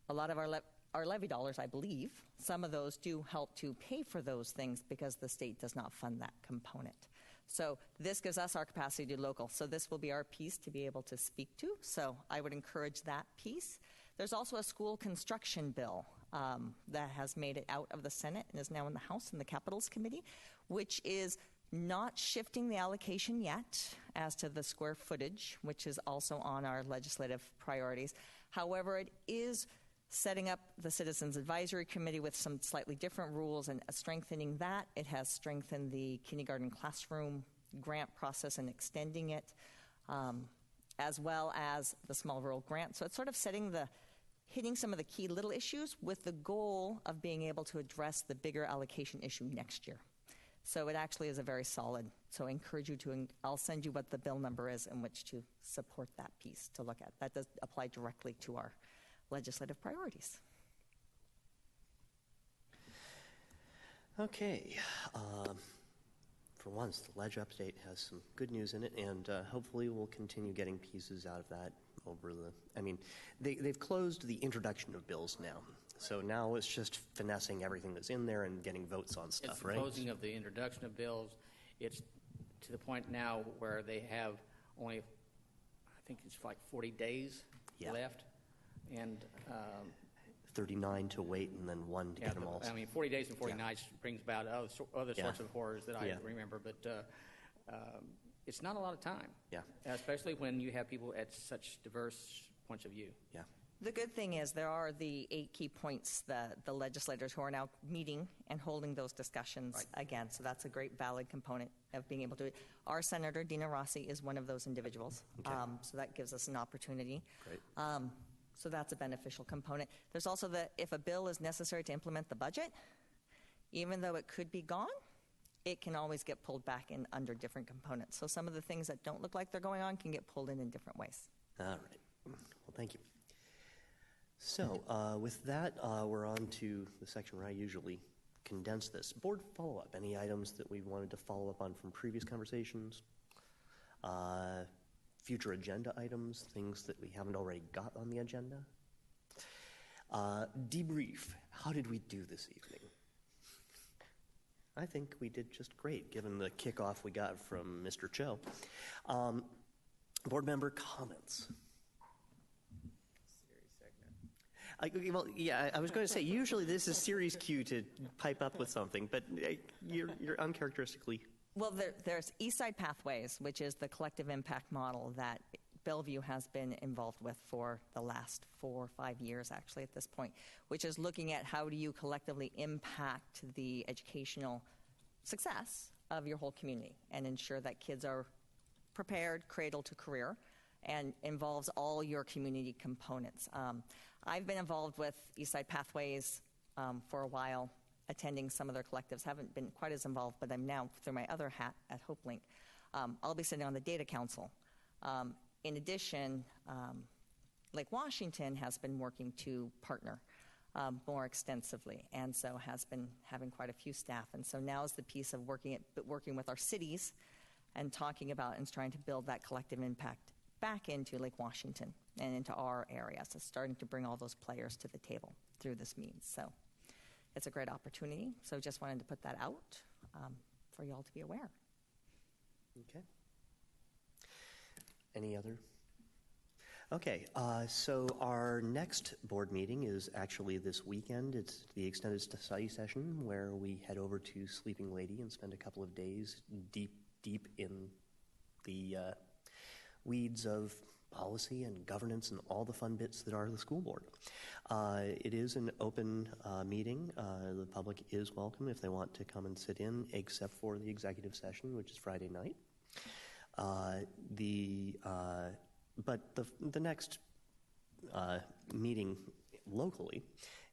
a lot of our levy dollars, I believe, some of those do help to pay for those things because the state does not fund that component. So this gives us our capacity to do local. So this will be our piece to be able to speak to. So I would encourage that piece. There's also a school construction bill that has made it out of the Senate and is now in the House in the Capitals Committee, which is not shifting the allocation yet as to the square footage, which is also on our legislative priorities. However, it is setting up the Citizens Advisory Committee with some slightly different rules and strengthening that. It has strengthened the kindergarten classroom grant process and extending it, as well as the small rural grant. So it's sort of hitting some of the key little issues with the goal of being able to address the bigger allocation issue next year. So it actually is a very solid, so I encourage you to, I'll send you what the bill number is in which to support that piece to look at. That does apply directly to our legislative priorities. Okay. For once, the Ledge update has some good news in it, and hopefully we'll continue getting pieces out of that over they've closed the introduction of bills now. So now it's just finessing everything that's in there and getting votes on stuff, It's the right? closing of the introduction of bills. It's to the point now where they have only, I think it's like 40 days left. And 39 to wait and then 1 to get them all. 40 days and 40 nights brings about other sorts of horrors that I remember, but it's not a lot of time. Yeah. Especially when you have people at such diverse points of view. Yeah. The good thing is there are the 8 key points that the legislators who are now meeting and holding those discussions again. So that's a great valid component of being able to do it. Our Senator, Dina Rossi, is one of those individuals. Okay. So that gives us an opportunity. Great. So that's a beneficial component. There's also if a bill is necessary to implement the budget, even though it could be gone, it can always get pulled back in under different components. So some of the things that don't look like they're going on can get pulled in different ways. All right. Well, thank you. So with that, we're on to the section where I usually condense this. Board follow-up. Any items that we wanted to follow up on from previous conversations? Future agenda items, things that we haven't already got on the agenda? Debrief. How did we do this evening? I think we did just great, given the kickoff we got from Mr. Cho. Board member comments. I was going to say, usually this is series cue to pipe up with something, but you're uncharacteristically... Well, there's Eastside Pathways, which is the collective impact model that Bellevue has been involved with for the last 4 or 5 years, actually, at this point, which is looking at how do you collectively impact the educational success of your whole community and ensure that kids are prepared cradle to career and involves all your community components. I've been involved with Eastside Pathways for a while, attending some of their collectives. Haven't been quite as involved, but I'm now, through my other hat at HopeLink, I'll be sitting on the Data Council. In addition, Lake Washington has been working to partner more extensively, and so has been having quite a few staff. And so now is the piece of working with our cities and talking about and trying to build that collective impact back into Lake Washington and into our area. So starting to bring all those players to the table through this means. So it's a great opportunity. So just wanted to put that out for you all to be aware. Okay. Any other? Okay, so our next board meeting is actually this weekend. It's the extended study session where we head over to Sleeping Lady and spend a couple of days deep in the weeds of policy and governance and all the fun bits that are the school board. It is an open meeting. The public is welcome if they want to come and sit in, except for the executive session, which is Friday night. But the next meeting locally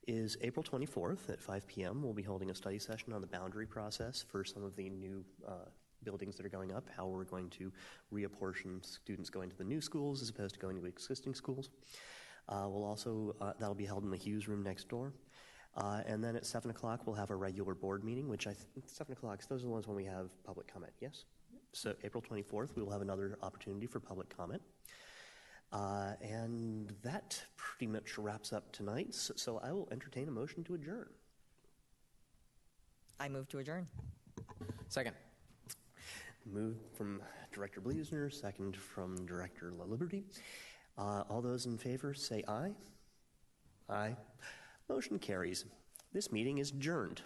is April 24th at 5 p.m. We'll be holding a study session on the boundary process for some of the new buildings that are going up, how we're going to reapportion students going to the new schools as opposed to going to existing schools. We'll also, that'll be held in the Hughes room next door. And then at 7 o'clock, we'll have a regular board meeting, which 7 o'clock, those are the ones when we have public comment, yes? So April 24th, we will have another opportunity for public comment. And that pretty much wraps up tonight. So I will entertain a motion to adjourn. I move to adjourn. Second. Moved from Director Bleasner, second from Director LaLiberty. All those in favor say aye. Aye. Motion carries. This meeting is adjourned.